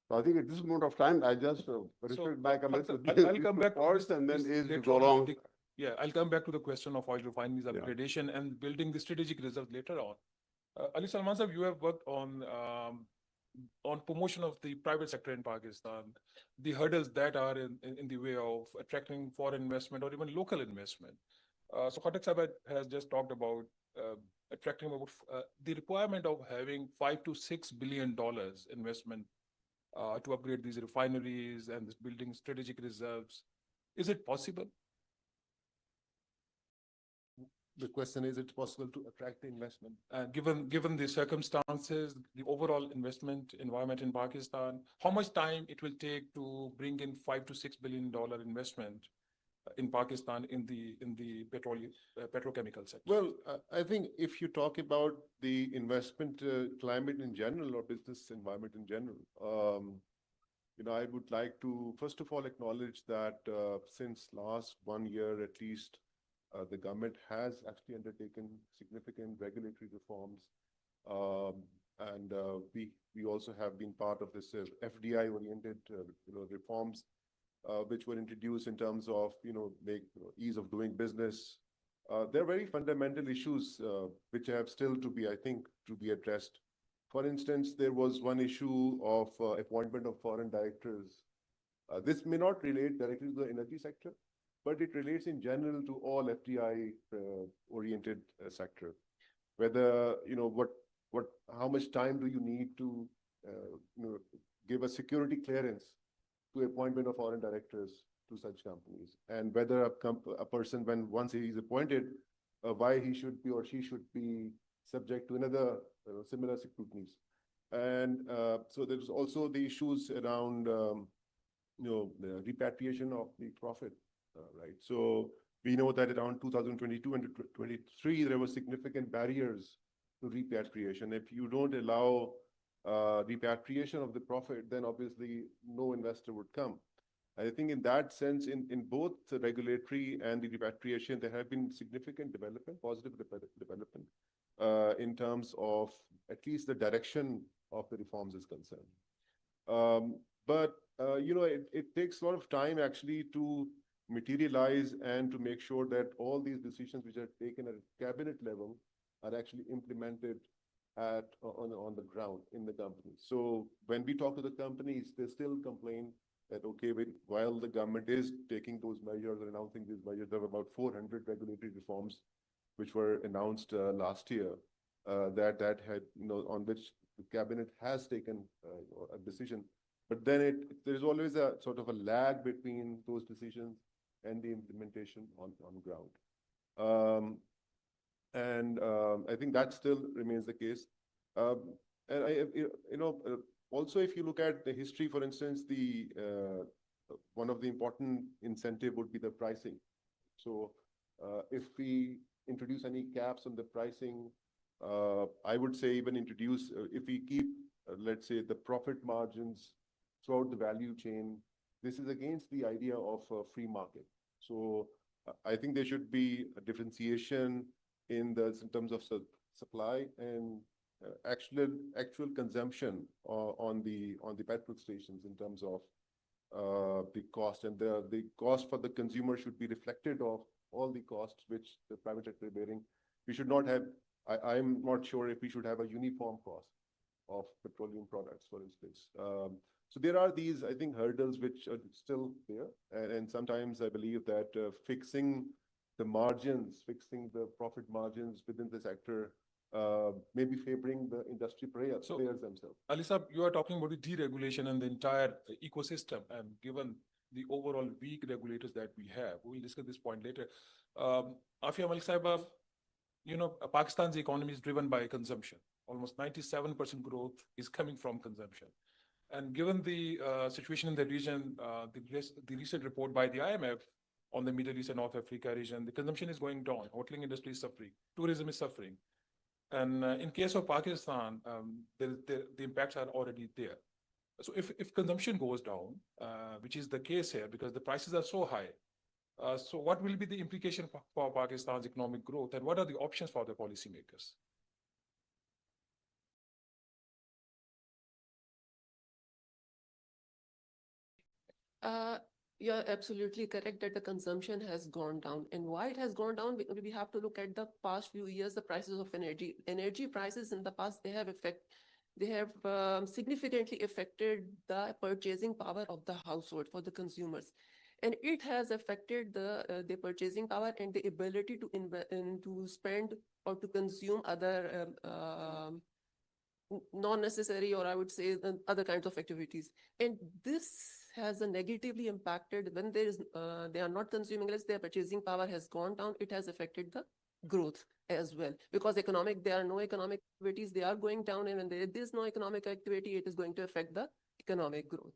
So I think at this moment of time, I just restrict my comments to I'll come back to this, and then as you later go on. along. Yeah, I'll come back to the question of oil refineries Yeah. upgradation and building the strategic reserve later on. Ali Salman Sahab, you have worked on promotion of the private sector in Pakistan, the hurdles that are in the way of attracting foreign investment or even local investment. So Khattak Sahab has just talked about attracting about the requirement of having $5 to $6 billion investment to upgrade these refineries and building strategic reserves. Is it possible? The question is, it's possible to attract the investment? Given the circumstances, the overall investment environment in Pakistan, how much time it will take to bring in $5 to $6 billion investment in Pakistan in the petrochemical sector? Well, I think if you talk about the investment climate in general or business environment in general, I would like to first of all acknowledge that since last 1 year at least, the government has actually undertaken significant regulatory reforms, and we also have been part of this FDI-oriented reforms, which were introduced in terms of ease of doing business. There are very fundamental issues which have still to be, I think, to be addressed. For instance, there was one issue of appointment of foreign directors. This may not relate directly to the energy sector, but it relates in general to all FDI-oriented sector. Whether, how much time do you need to give a security clearance to appointment of foreign directors to such companies, and whether a person, once he is appointed, why he should be or she should be subject to another similar scrutinies. And so there's also the issues around the repatriation of the profit, right? So we know that around 2022 and 2023 there were significant barriers to repatriation. If you don't allow repatriation of the profit, then obviously no investor would come. I think in that sense, in both the regulatory and the repatriation, there have been significant development, positive development, in terms of at least the direction of the reforms is concerned. But it takes a lot of time actually to materialize and to make sure that all these decisions which are taken at cabinet level are actually implemented on the ground in the company. So when we talk to the companies, they still complain that, okay, while the government is taking those measures or announcing these measures, there were about 400 regulatory reforms which were announced last year that had, on which the cabinet has taken a decision. But then there's always a sort of a lag between those decisions and the implementation on ground. I think that still remains the case. Also, if you look at the history, for instance, one of the important incentive would be the pricing. So if we introduce any caps on the pricing, I would say even introduce, if we keep, let's say, the profit margins throughout the value chain, this is against the idea of a free market. So I think there should be a differentiation in terms of supply and actual consumption on the petrol stations in terms of the cost, and the cost for the consumer should be reflected of all the costs which the private sector is bearing. We should not have, I'm not sure if we should have a uniform cost of petroleum products, for instance. So there are these, I think, hurdles which are still there. And sometimes I believe that fixing the margins, fixing the profit margins within the sector, maybe favoring the industry players themselves. Ali Saab, you are talking about the deregulation and the entire ecosystem, and given the overall weak regulators that we have, we will discuss this point later. Afia Malik Sahiba, Pakistan's economy is driven by consumption. Almost 97% growth is coming from consumption. And given the situation in the region, the recent report by the IMF on the Middle East and North Africa region, the consumption is going down, hoteling industry is suffering, tourism is suffering. And in case of Pakistan, the impacts are already there. So if consumption goes down, which is the case here, because the prices are so high, so what will be the implication for Pakistan's economic growth, and what are the options for the policymakers? You're absolutely correct that the consumption has gone down. And why it has gone down, we have to look at the past few years, the prices of energy. Energy prices in the past, they have significantly affected the purchasing power of the household for the consumers. And it has affected the purchasing power and the ability to spend or to consume other non-necessary, or I would say other kinds of activities. And this has a negatively impacted when they are not consuming less, their purchasing power has gone down. It has affected the growth as well, because there are no economic activities, they are going down, and when there is no economic activity, it is going to affect the economic growth.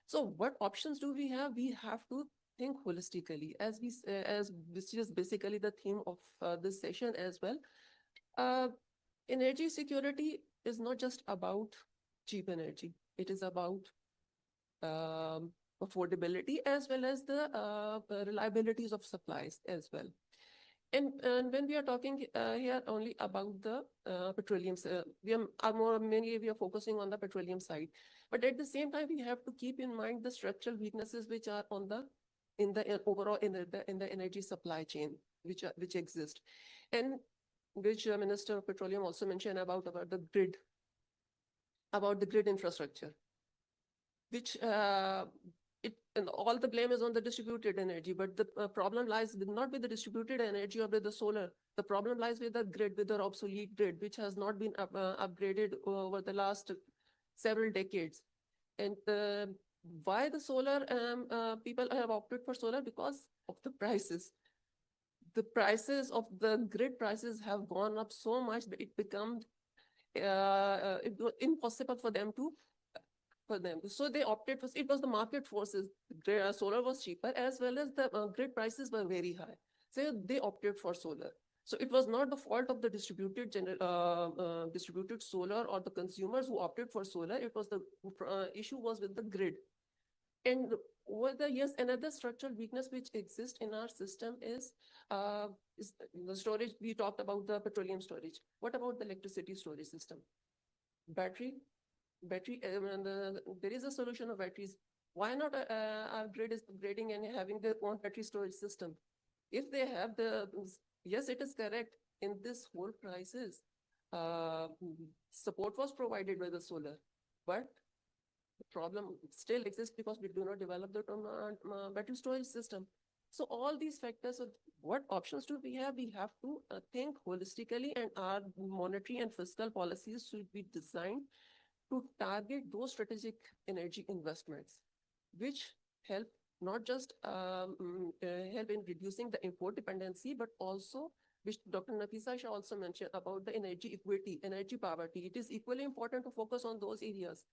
So what options do we have? We have to think holistically, as which is basically the theme of this session as well. Energy security is not just about cheap energy. It is about affordability as well as the reliabilities of supplies as well. And when we are talking here only about the petroleum, we are focusing on the petroleum side. But at the same time, we have to keep in mind the structural weaknesses which are in the energy supply chain, which exist, and which Minister of Petroleum also mentioned about the grid infrastructure, which and all the blame is on the distributed energy, but the problem lies not with the distributed energy or with the solar. The problem lies with the grid, with the obsolete grid, which has not been upgraded over the last several decades. And why the solar people have opted for solar? Because of the prices. The prices of the grid prices have gone up so much that it becomes impossible for them. So they opted for, it was the market forces. Solar was cheaper, as well as the grid prices were very high. So they opted for solar. So it was not the fault of the distributed solar or the consumers who opted for solar. It was the issue was with the grid. And over the years, another structural weakness which exists in our system is the storage. We talked about the petroleum storage. What about the electricity storage system? Battery, there is a solution of batteries. Why not our grid is upgrading and having their own battery storage system? If they have yes, it is correct. In this whole crisis, support was provided by the solar, but the problem still exists because we do not develop the battery storage system. So all these factors, what options do we have? We have to think holistically, and our monetary and fiscal policies should be designed to target those strategic energy investments, which help not just help in reducing the import dependency, but also, which Dr. Nafisa Shah also mentioned about the energy equity, energy poverty. It is equally important to focus on those areas.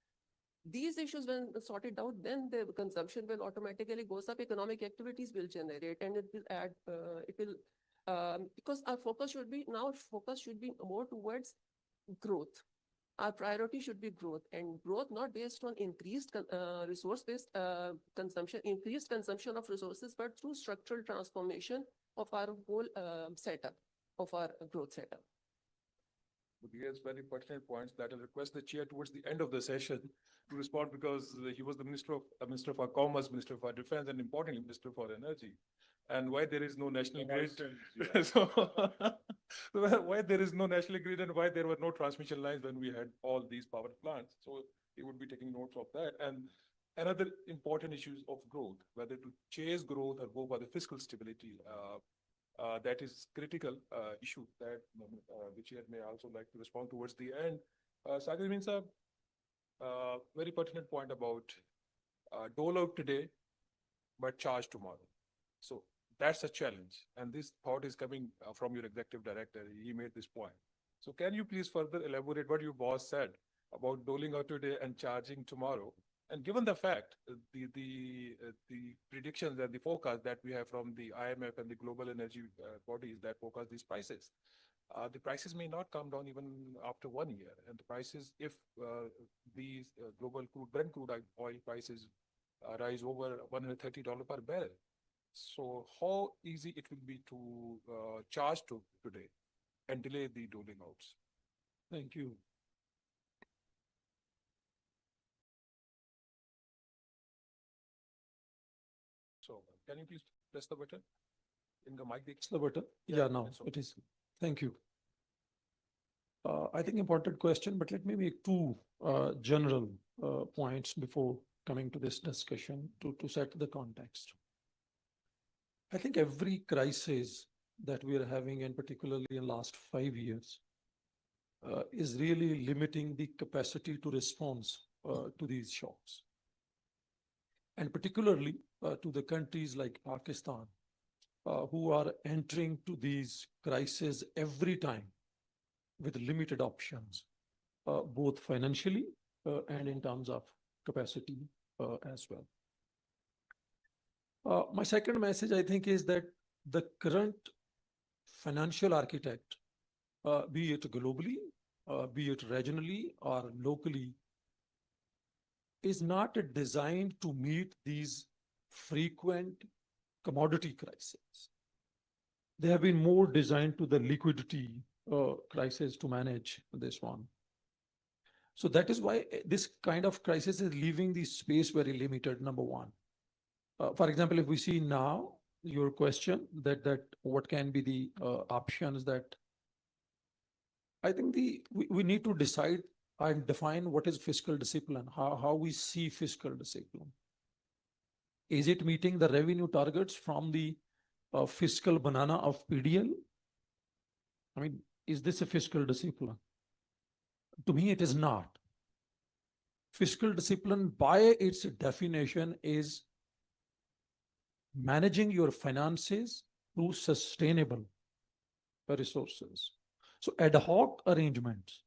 these issues when sorted out, then the consumption will automatically goes up, economic activities will generate, and it will add, because our focus should be, now focus should be more towards growth. Our priority should be growth, and growth not based on increased resource-based consumption, increased consumption of resources, but through structural transformation of our whole setup, of our growth setup. He has very pertinent points that I'll request the chair towards the end of the session to respond, because he was the Minister of our Commerce, Minister of our Defense, and importantly, Minister for Energy. And why there is no national grid. So, why there is no national grid and why there were no transmission lines when we had all these power plants. So he would be taking notes of that. And another important issues of growth, whether to chase growth or go for the fiscal stability. That is critical issue that the chair may also like to respond towards the end. Sagar Minsa, very pertinent point about dole out today, but charge tomorrow. So that's a challenge. And this thought is coming from your executive director. He made this point. So can you please further elaborate what your boss said about doling out today and charging tomorrow? And given the fact, the predictions and the forecast that we have from the IMF and the global energy bodies that forecast these prices, the prices may not come down even after 1 year. And the prices, if these global Brent crude oil prices rise over $130 per barrel, so how easy it will be to charge today and delay the doling outs? Thank you. So can you please press the button? In the mic, It's the button. Yeah, now it is. Thank you. I think important question, but let me make two general points before coming to this discussion to set the context. I think every crisis that we are having, and particularly in the last 5 years, is really limiting the capacity to response to these shocks. And particularly to the countries like Pakistan, who are entering to these crises every time with limited options, both financially and in terms of capacity as well. My second message, I think, is that the current financial architect, be it globally, be it regionally or locally, is not designed to meet these frequent commodity crises. They have been more designed to the liquidity crisis to manage this one. So that is why this kind of crisis is leaving the space very limited, number one. For example, if we see now your question that what can be the options, that I think we need to decide and define what is fiscal discipline, how we see fiscal discipline. Is it meeting the revenue targets from the fiscal banana of PDL? I mean, is this a fiscal discipline? To me, it is not. Fiscal discipline, by its definition, is managing your finances through sustainable resources. So ad hoc arrangements,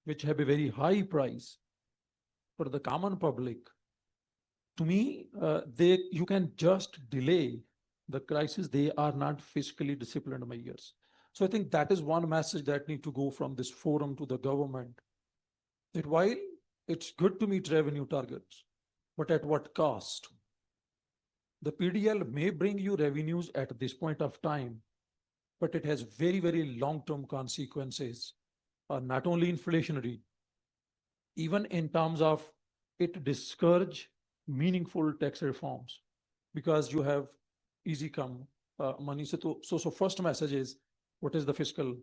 which have a very high price for the common public, to me, you can just delay the crisis. They are not fiscally disciplined measures. So I think that is one message that needs to go from this forum to the government, that while it's good to meet revenue targets, but at what cost? The PDL may bring you revenues at this point of time, but it has very, very long-term consequences, not only inflationary, even in terms of it discourage meaningful tax reforms, because you have easy come money. So first message is, what is the fiscal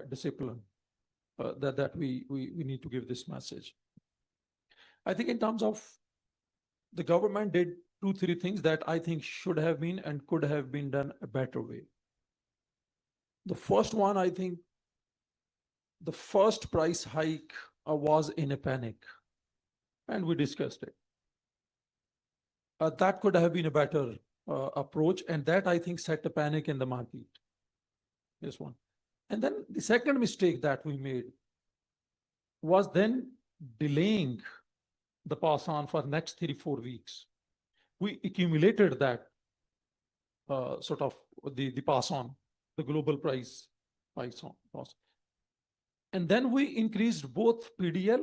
discipline that we need to give this message. I think in terms of the government did 2-3 things that I think should have been and could have been done a better way. The first one, I think the first price hike was in a panic, and we discussed it. That could have been a better approach, and that I think set a panic in the market. This one. And then the second mistake that we made was then delaying the pass on for next 3-4 weeks. We accumulated that sort of the pass on, the global price pass on. And then we increased both PDL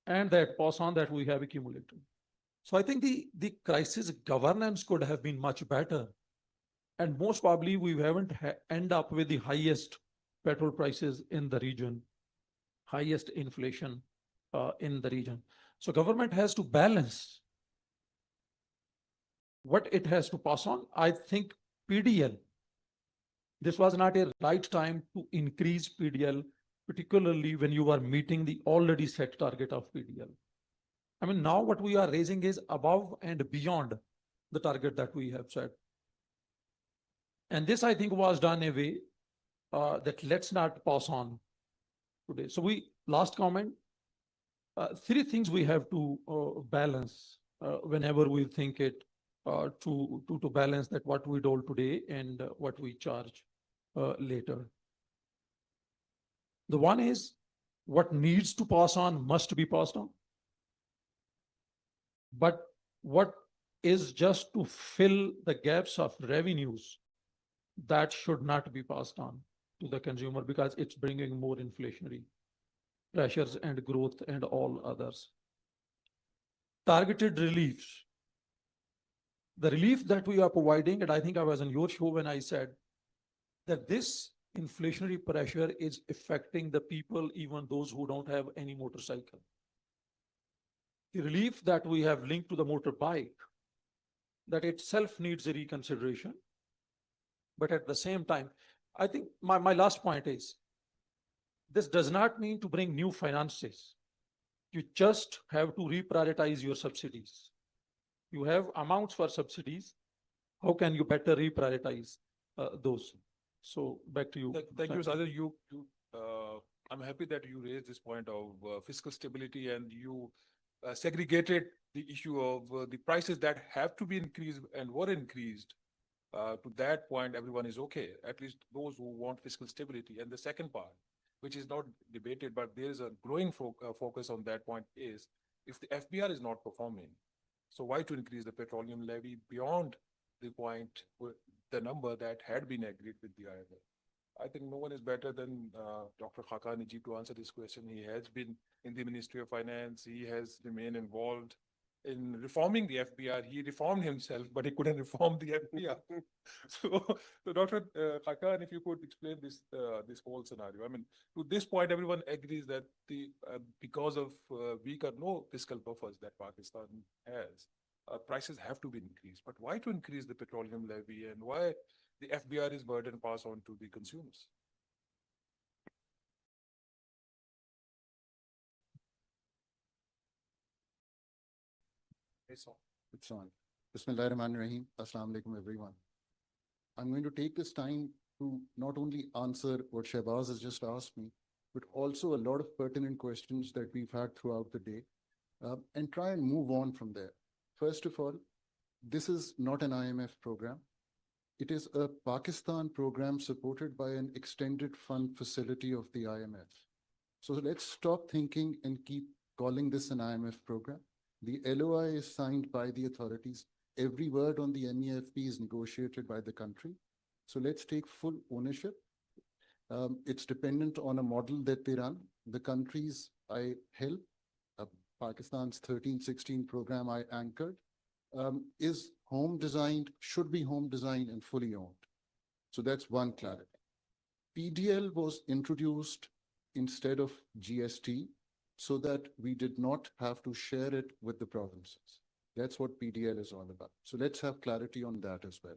and that pass on that we have accumulated. So I think the crisis governance could have been much better. And most probably we haven't end up with the highest petrol prices in the region, highest inflation in the region. So government has to balance what it has to pass on. I think PDL, this was not a right time to increase PDL, particularly when you are meeting the already set target of PDL. I mean, now what we are raising is above and beyond the target that we have set. And this, I think, was done a way that let's not pass on today. So last comment, 3 things we have to balance whenever we think it to balance that what we do today and what we charge later. The one is what needs to pass on must be passed on. But what is just to fill the gaps of revenues, that should not be passed on to the consumer because it's bringing more inflationary pressures and growth and all others. Targeted reliefs. The relief that we are providing, and I think I was on your show when I said that this inflationary pressure is affecting the people, even those who don't have any motorcycle. The relief that we have linked to the motorbike, that itself needs a reconsideration. But at the same time, I think my last point is, this does not mean to bring new finances. You just have to reprioritize your subsidies. You have amounts for subsidies. How can you better reprioritize those? So back to you. Thank you, Sajid. I'm happy that you raised this point of fiscal stability and you segregated the issue of the prices that have to be increased and were increased. To that point, everyone is okay, at least those who want fiscal stability. And the second part, which is not debated, but there is a growing focus on that point, is if the FBR is not performing, so why to increase the petroleum levy beyond the point, the number that had been agreed with the IMF? I think no one is better than Dr. Khaqani ji to answer this question. He has been in the Ministry of Finance. He has remained involved in reforming the FBR. He reformed himself, but he couldn't reform the FBR. So Dr. Khaqan, if you could explain this whole scenario. I mean, to this point, everyone agrees that because of weak or no fiscal buffers that Pakistan has, prices have to be increased. But why to increase the petroleum levy and why the FBR is burden passed on to the consumers? It's on. Bismillahirrahmanirrahim. Assalamu alaikum, everyone. I'm going to take this time to not only answer what Shehbaz has just asked me, but also a lot of pertinent questions that we've had throughout the day, and try and move on from there. First of all, this is not an IMF program. It is a Pakistan program supported by an extended fund facility of the IMF. So let's stop thinking and keep calling this an IMF program. The LOI is signed by the authorities. Every word on the MEFP is negotiated by the country. So let's take full ownership. It's dependent on a model that they run. The countries I help, Pakistan's 13-16 program I anchored, is home designed, should be home designed and fully owned. So that's one clarity. PDL was introduced instead of GST so that we did not have to share it with the provinces. That's what PDL is all about. So let's have clarity on that as well.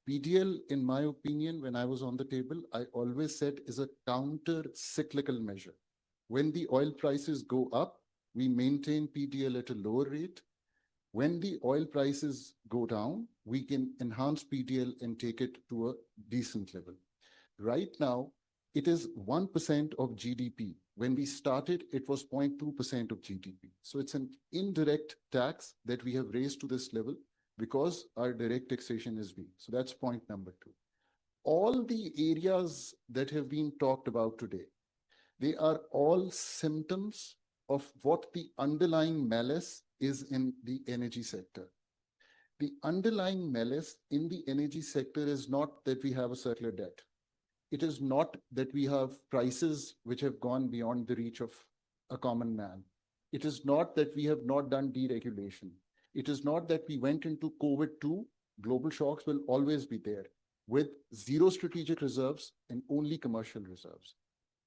PDL, in my opinion, when I was on the table, I always said is a counter-cyclical measure. When the oil prices go up, we maintain PDL at a lower rate. When the oil prices go down, we can enhance PDL and take it to a decent level. Right now, it is 1% of GDP. When we started, it was 0.2% of GDP. So it's an indirect tax that we have raised to this level because our direct taxation is weak. So that's point number 2. All the areas that have been talked about today, they are all symptoms of what the underlying malice is in the energy sector. The underlying malice in the energy sector is not that we have a circular debt. It is not that we have prices which have gone beyond the reach of a common man. It is not that we have not done deregulation. It is not that we went into COVID-2. Global shocks will always be there with zero strategic reserves and only commercial reserves.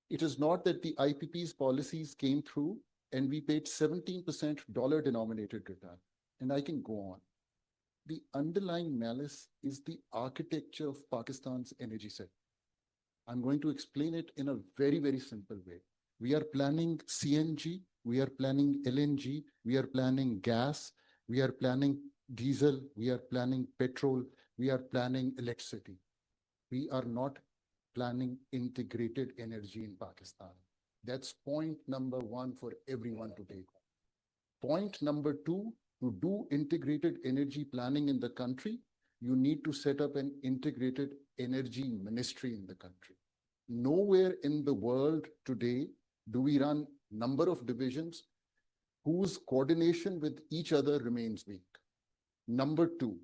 It is not that the IPP's policies came through and we paid 17% dollar-denominated return. And I can go on. The underlying malice is the architecture of Pakistan's energy sector. I'm going to explain it in a very, very simple way. We are planning CNG, we are planning LNG, we are planning gas, we are planning diesel, we are planning petrol, we are planning electricity. We are not planning integrated energy in Pakistan. That's point number one for everyone to take. Point number two, to do integrated energy planning in the country, you need to set up an integrated energy ministry in the country. Nowhere in the world today do we run number of divisions whose coordination with each other remains weak. Number two,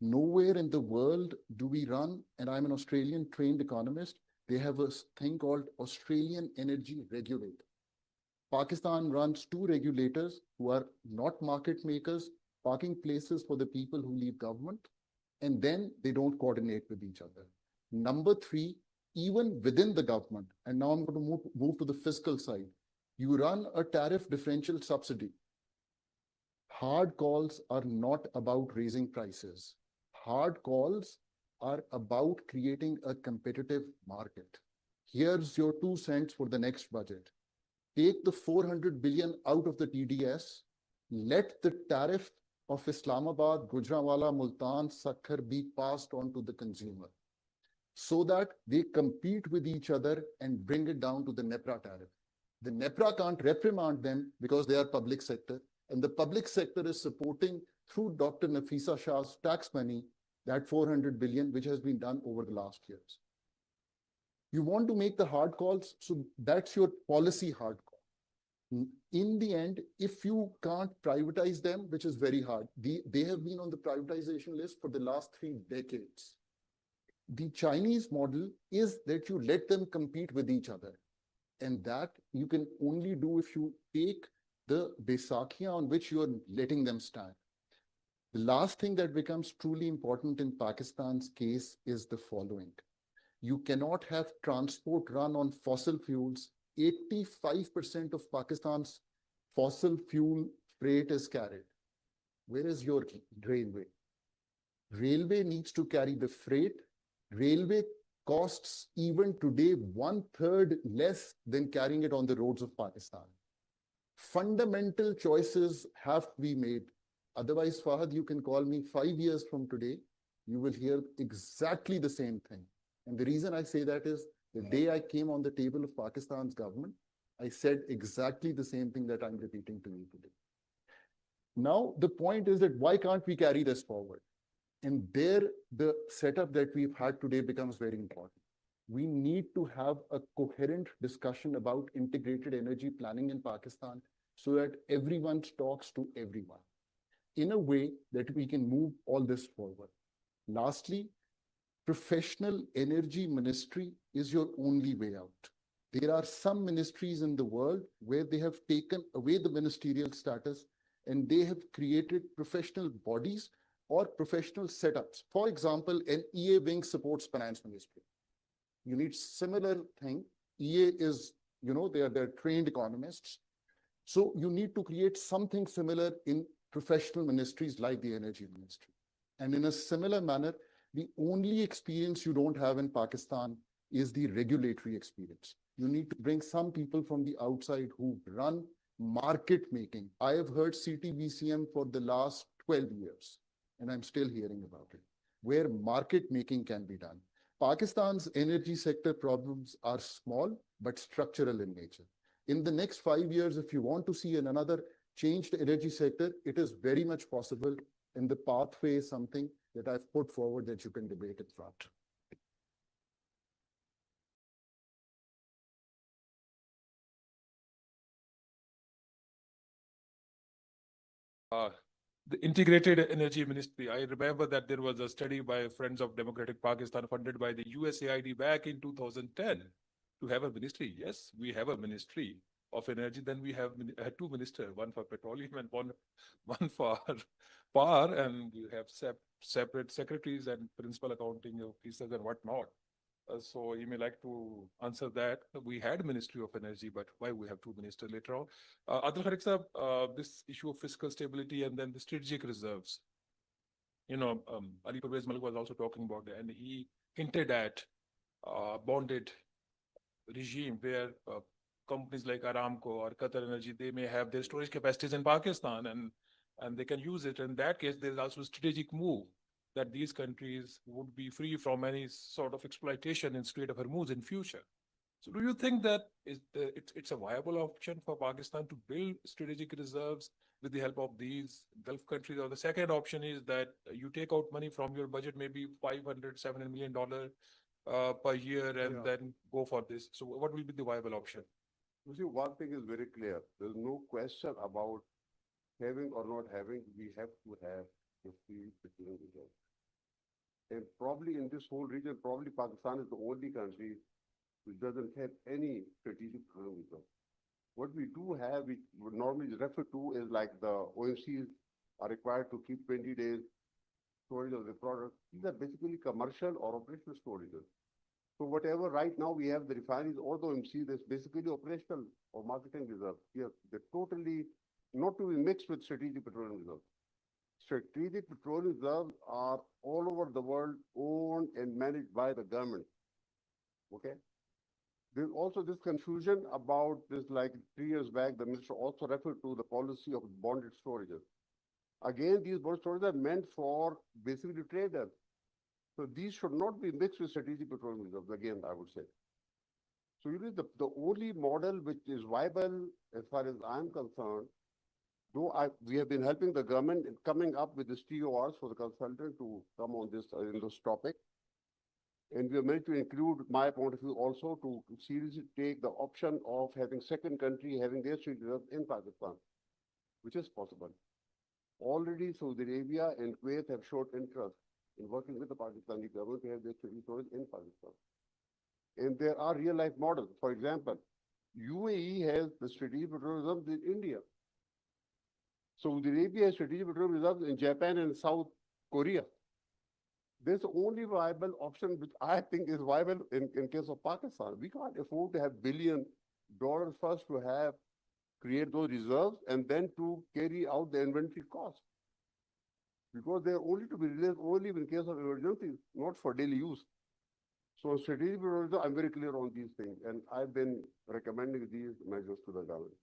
nowhere in the world do we run, and I'm an Australian trained economist, they have a thing called Australian Energy Regulator. Pakistan runs two regulators who are not market makers, parking places for the people who leave government, and then they don't coordinate with each other. Number three, even within the government, and now I'm going to move to the fiscal side, you run a tariff differential subsidy. Hard calls are not about raising prices. Hard calls are about creating a competitive market. Here's your 2 cents for the next budget. Take the 400 billion out of the TDS, let the tariff of Islamabad, Gujranwala, Multan, Sakhar be passed on to the consumer so that they compete with each other and bring it down to the NEPRA tariff. The NEPRA can't reprimand them because they are public sector, and the public sector is supporting through Dr. Nafisa Shah's tax money that 400 billion which has been done over the last years. You want to make the hard calls, so that's your policy hard call. In the end, if you can't privatize them, which is very hard, they have been on the privatization list for the last 3 decades. The Chinese model is that you let them compete with each other. And that you can only do if you take the Baisakhiya on which you are letting them stand. The last thing that becomes truly important in Pakistan's case is the following. You cannot have transport run on fossil fuels. 85% of Pakistan's fossil fuel freight is carried. Where is your railway? Railway needs to carry the freight. Railway costs even today 1/3 less than carrying it on the roads of Pakistan. Fundamental choices have to be made. Otherwise, Fahad, you can call me 5 years from today, you will hear exactly the same thing. And the reason I say that is the day I came on the table of Pakistan's government, I said exactly the same thing that I'm repeating to you today. Now, the point is that why can't we carry this forward? And there, the setup that we've had today becomes very important. We need to have a coherent discussion about integrated energy planning in Pakistan so that everyone talks to everyone in a way that we can move all this forward. Lastly, professional energy ministry is your only way out. There are some ministries in the world where they have taken away the ministerial status and they have created professional bodies or professional setups. For example, an EA wing supports finance ministry. You need similar thing. EA is, they're trained economists. So you need to create something similar in professional ministries like the energy ministry. And in a similar manner, the only experience you don't have in Pakistan is the regulatory experience. You need to bring some people from the outside who run market making. I have heard CTBCM for the last 12 years. And I'm still hearing about it, where market making can be done. Pakistan's energy sector problems are small, but structural in nature. In the next 5 years, if you want to see another changed energy sector, it is very much possible. And the pathway is something that I've put forward that you can debate in front. the integrated energy ministry. I remember that there was a study by Friends of Democratic Pakistan funded by the USAID back in 2010 to have a ministry. Yes, we have a ministry of energy. Then we have had two ministers, one for petroleum and one for power, and you have separate secretaries and principal accounting officers and whatnot. So you may like to answer that. We had Ministry of Energy, but why we have two ministers later on? Adil Khariq sir, this issue of fiscal stability and then the strategic reserves. Ali Pervez Malik was also talking about that, and he hinted at bonded regime where companies like Aramco or Qatar Energy, they may have their storage capacities in Pakistan and they can use it. In that case, there's also a strategic move that these countries would be free from any sort of exploitation in Strait of Hormuz in future. So do you think that it's a viable option for Pakistan to build strategic reserves with the help of these Gulf countries? Or the second option is that you take out money from your budget, maybe $500–700 million per year, and then go for this. So what will be the viable option? You see, one thing is very clear. There's no question about having or not having. We have to have the free petroleum reserve. And probably in this whole region, probably Pakistan is the only country which doesn't have any strategic petroleum reserve. What we do have, we would normally refer to, is like the OMCs are required to keep 20 days storage of the product. These are basically commercial or operational storages. So whatever right now we have the refineries or the OMC, that's basically operational or marketing reserves. They're totally not to be mixed with strategic petroleum reserves. Strategic petroleum reserves are all over the world owned and managed by the government. Okay? There's also this confusion about this, like 3 years back, the minister also referred to the policy of bonded storages. Again, these bond storages are meant for basically traders. So these should not be mixed with strategic petroleum reserves, again, I would say. So you know, the only model which is viable as far as I'm concerned, though we have been helping the government in coming up with these TORs for the consultant to come on this in this topic. And we are meant to include my point of view also to seriously take the option of having second country having their strategic reserves in Pakistan, which is possible. Already Saudi Arabia and Kuwait have showed interest in working with the Pakistani government to have their strategic reserves in Pakistan. And there are real life models. For example, UAE has the strategic petroleum reserves in India. Saudi Arabia has strategic petroleum reserves in Japan and South Korea. There's the only viable option which I think is viable in case of Pakistan. We can't afford to have $1 billion first to create those reserves and then to carry out the inventory cost. Because they're only to be released only in case of emergencies, not for daily use. So strategic petroleum, I'm very clear on these things, and I've been recommending these measures to the government.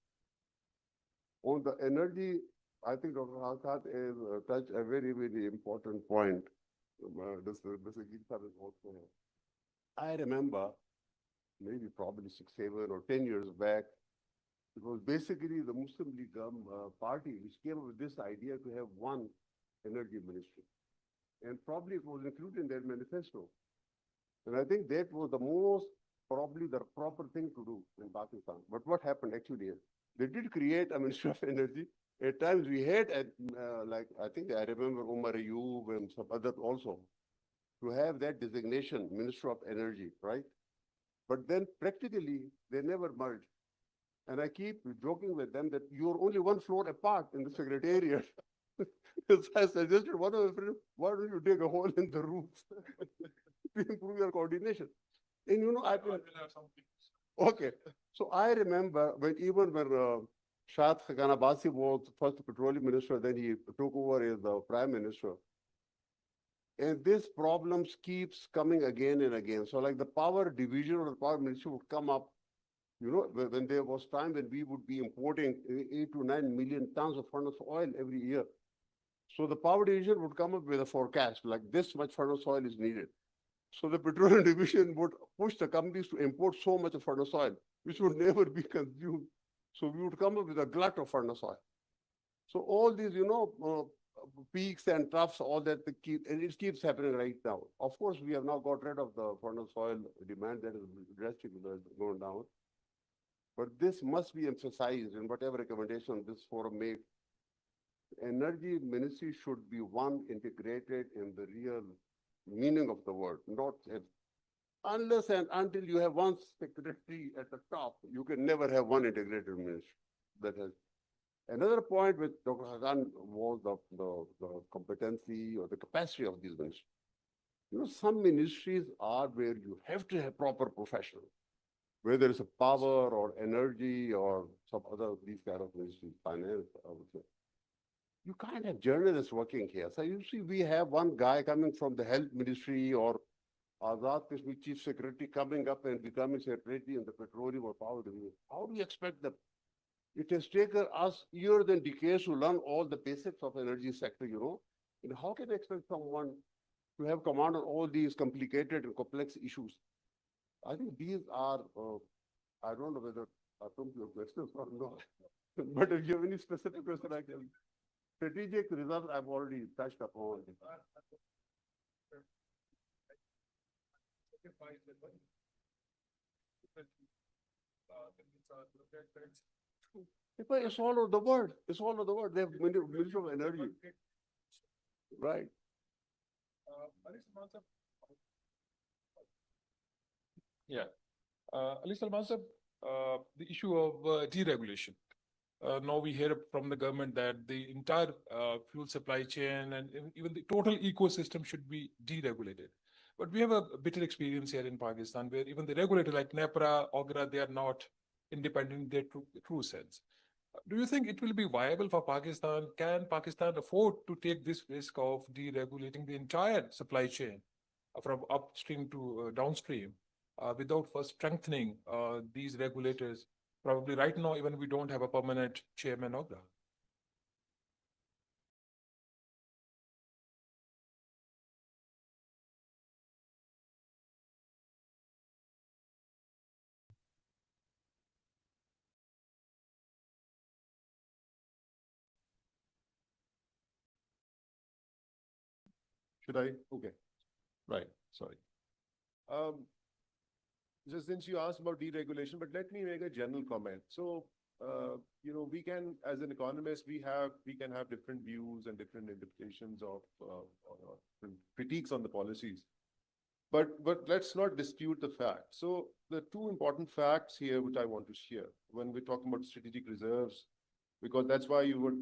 On the energy, I think Dr. Halkat has touched a very, very important point. I remember maybe probably 6, 7, or 10 years back, it was basically the Muslim League party which came up with this idea to have one energy ministry. And probably it was included in their manifesto. And I think that was probably the proper thing to do in Pakistan. But what happened actually is, they did create a Ministry of Energy. At times we had, like, I think I remember Umar Ayub and some others also, to have that designation, Minister of Energy, right? But then practically, they never merged. And I keep joking with them that you're only one floor apart in the secretariat. So I suggested one of my friends, why don't you dig a hole in the roof to improve your coordination? And you know, okay. So I remember when Shahid Khagan Abbasi was first petroleum minister, then he took over as the prime minister. And this problems keeps coming again and again. So like the power division or the power ministry would come up, you know, when there was time when we would be importing 8 to 9 million tons of furnace oil every year. So the power division would come up with a forecast, like this much furnace oil is needed. So the petroleum division would push the companies to import so much of furnace oil, which would never be consumed. So we would come up with a glut of furnace oil. So all these, you know, peaks and troughs, all that, and it keeps happening right now. Of course, we have now got rid of the furnace oil demand that is drastically going down. But this must be emphasized in whatever recommendation this forum made. energy ministry should be one integrated in the real meaning of the word, not unless and until you have one secretary at the top, you can never have one integrated ministry. That has another point with Dr. Hassan was the competency or the capacity of these ministries. You know, some ministries are where you have to have proper professionals, whether it's a power or energy or some other these kind of ministries, finance, I would say. You can't have journalists working here. So you see, we have one guy coming from the health ministry or Azad Kashmir chief secretary coming up and becoming secretary in the petroleum or power division. How do you expect them? It has taken us years and decades to learn all the basics of energy sector, you know. And how can you expect someone to have command on all these complicated and complex issues? I think these are, I don't know whether I come to your questions or not, but if you have any specific question, I can. Strategic reserve, I've already touched upon. It's all over the world. It's all over the world. They have Ministry of Energy. Right. Yeah. Ali Salman sir, the issue of deregulation. Now we hear from the government that the entire fuel supply chain and even the total ecosystem should be deregulated. But we have a bitter experience here in Pakistan where even the regulator like NEPRA, OGRA, they are not independent in their true sense. Do you think it will be viable for Pakistan? Can Pakistan afford to take this risk of deregulating the entire supply chain from upstream to downstream without first strengthening these regulators? Probably right now, even we don't have a permanent chairman of that. Should I? Okay. Right. Sorry. Just since you asked about deregulation, but let me make a general comment. So, you know, we can, as an economist, we can have different views and different interpretations of critiques on the policies. But let's not dispute the fact. So the two important facts here, which I want to share when we're talking about strategic reserves, because that's why we would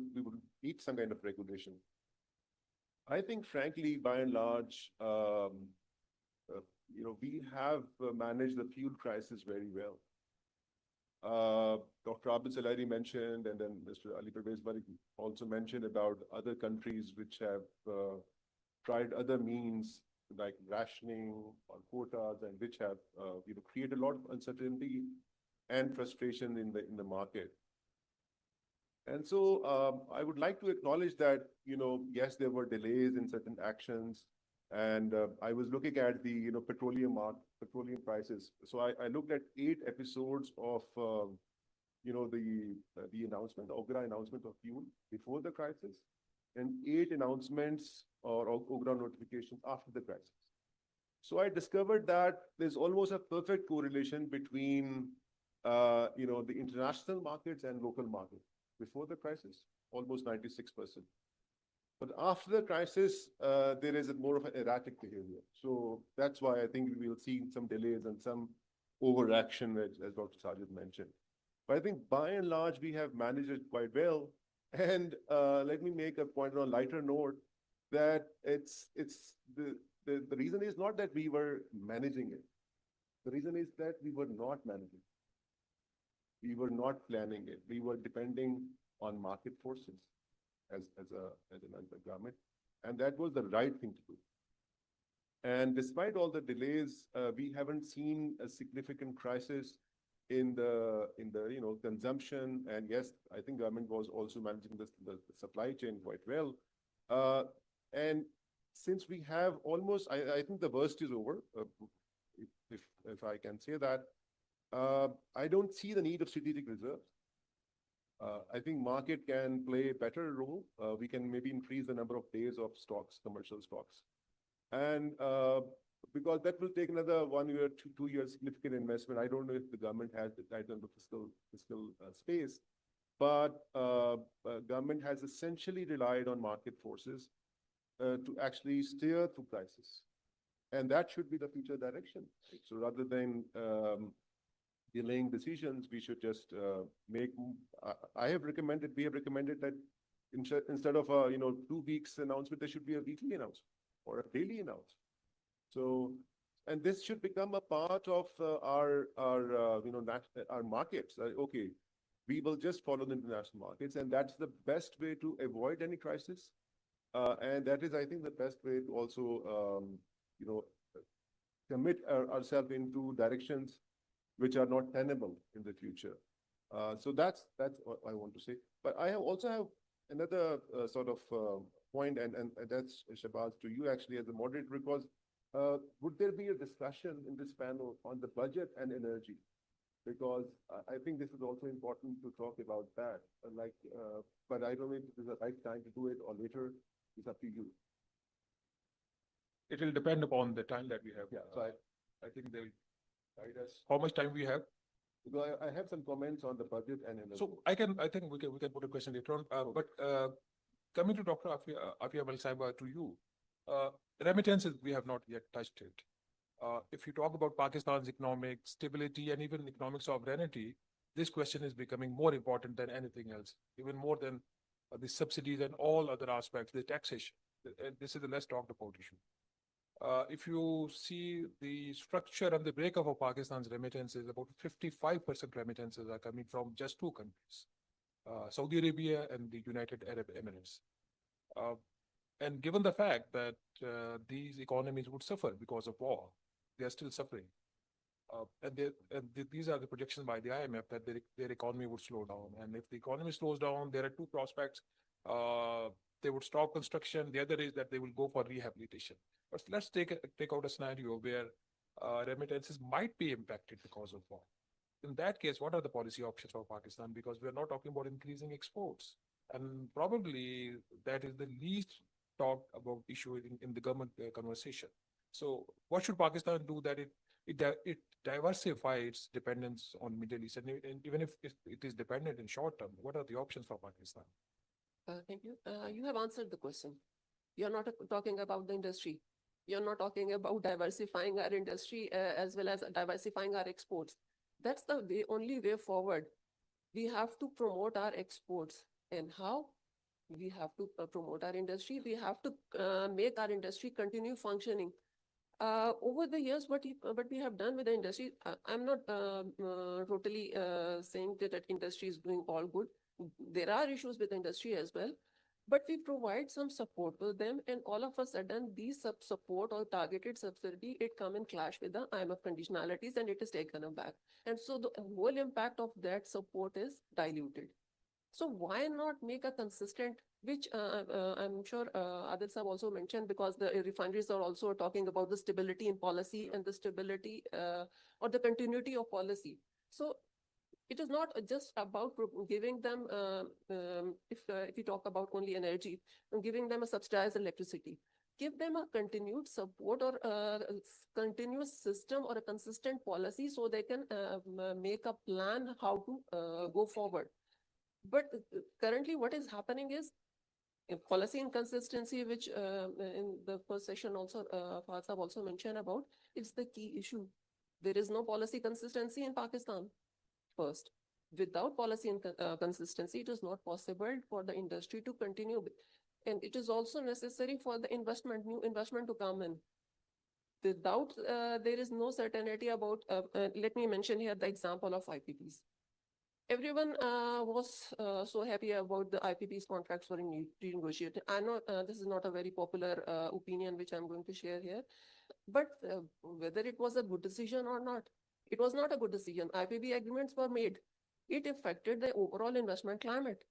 need some kind of regulation. I think, frankly, by and large, you know, we have managed the fuel crisis very well. Dr. Abid Salari mentioned, and then Mr. Ali Pervez Malik also mentioned about other countries which have tried other means like rationing or quotas, and which have you know, created a lot of uncertainty and frustration in the market. And so I would like to acknowledge that, you know, yes, there were delays in certain actions. And I was looking at the, you know, petroleum prices. So I looked at 8 episodes of, you know, the announcement, the OGRA announcement of fuel before the crisis, and 8 announcements or OGRA notifications after the crisis. So I discovered that there's almost a perfect correlation between, you know, the international markets and local markets. Before the crisis, almost 96%. But after the crisis, there is more of an erratic behavior. So that's why I think we will see some delays and some overaction, as Dr. Sajid mentioned. But I think by and large, we have managed it quite well. And let me make a point on a lighter note that the reason is not that we were managing it. The reason is that we were not managing it. We were not planning it. We were depending on market forces as a government, and that was the right thing to do. And despite all the delays, we haven't seen a significant crisis in the you know, consumption. And yes, I think government was also managing the supply chain quite well. And since we have almost, I think the worst is over, if I can say that. I don't see the need of strategic reserves. I think market can play a better role. We can maybe increase the number of days of stocks, commercial stocks. And because that will take another 1 year to 2 years significant investment. I don't know if the government has the right on the fiscal space. but government has essentially relied on market forces to actually steer through crisis. And that should be the future direction. So rather than delaying decisions, we should just make. I have recommended. We have recommended that instead of a 2 weeks announcement, there should be a weekly announcement or a daily announcement. So, and this should become a part of our markets. Okay, we will just follow the international markets, and that's the best way to avoid any crisis. And that is, I think, the best way to also commit ourselves into directions which are not tenable in the future. So that's what I want to say. But I also have another sort of point, and that's, Shabazz, to you actually as a moderator, because would there be a discussion in this panel on the budget and energy? Because I think this is also important to talk about that. But I don't know if this is the right time to do it or later. It's up to you. It will depend upon the time that we have. Yeah. So I think they'll guide us. How much time we have? Because I have some comments on the budget and energy. So I think we can put a question later on. But coming to Dr. Afia Malsaiba, to you, remittances, we have not yet touched it. If you talk about Pakistan's economic stability and even economic sovereignty, this question is becoming more important than anything else, even more than the subsidies and all other aspects, the taxation. This is the less talked about issue. If you see the structure and the breakup of Pakistan's remittances, about 55% remittances are coming from just two countries, Saudi Arabia and the United Arab Emirates. And given the fact that these economies would suffer because of war, they are still suffering. These are the projections by the IMF that their economy would slow down. And if the economy slows down, there are two prospects. They would stop construction. The other is that they will go for rehabilitation. But let's take out a scenario where remittances might be impacted because of war. In that case, what are the policy options for Pakistan? Because we are not talking about increasing exports. And probably that is the least talked about issue in the government conversation. So what should Pakistan do that it diversify its dependence on Middle East? And even if it is dependent in short term, what are the options for Pakistan? Thank you. You have answered the question. You're not talking about the industry. You're not talking about diversifying our industry as well as diversifying our exports. That's the only way forward. We have to promote our exports. And how? We have to promote our industry. We have to make our industry continue functioning. Over the years, what we have done with the industry, I'm not totally saying that industry is doing all good. There are issues with the industry as well, but we provide some support to them, and all of a sudden, these support or targeted subsidy, it come in clash with the IMF conditionalities, and it is taken back. And so the whole impact of that support is diluted. So why not make a consistent, which I'm sure others have also mentioned, because the refineries are also talking about the stability in policy and the stability or the continuity of policy. So it is not just about giving them, if you talk about only energy, giving them a subsidized electricity. Give them a continued support or a continuous system or a consistent policy so they can make a plan how to go forward. But currently what is happening is policy inconsistency, which in the first session also Fahad Saab also mentioned about, it's the key issue. There is no policy consistency in Pakistan. First, without policy consistency, it is not possible for the industry to continue. And it is also necessary for the investment, new investment to come in. Without, there is no certainty about, let me mention here the example of IPPs. Everyone was so happy about the IPP's contracts were renegotiated. I know this is not a very popular opinion which I'm going to share here, but whether it was a good decision or not, it was not a good decision. IPP agreements were made. It affected the overall investment climate.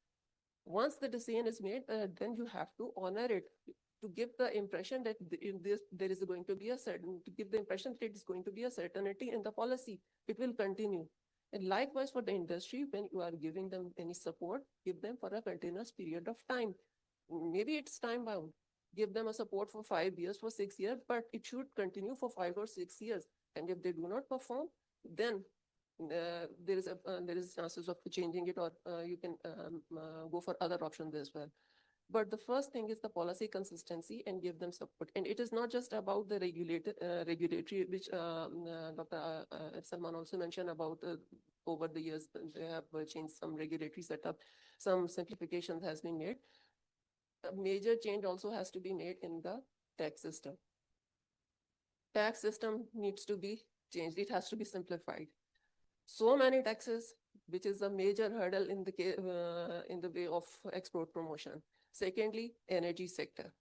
Once the decision is made, then you have to honor it to give the impression that there is going to be a certainty in the policy. It will continue. And likewise for the industry, when you are giving them any support, give them for a continuous period of time. Maybe it's time bound. Give them a support for 5 years, for 6 years, but it should continue for 5 or 6 years. And if they do not perform, then there is chances of changing it, or you can go for other options as well. But the first thing is the policy consistency and give them support. And it is not just about the regulatory, which Dr. Salman also mentioned about over the years, they have changed some regulatory setup, some simplifications has been made. A major change also has to be made in the tax system. Tax system needs to be changed. It has to be simplified. So many taxes, which is a major hurdle in the way of export promotion. Secondly, energy sector.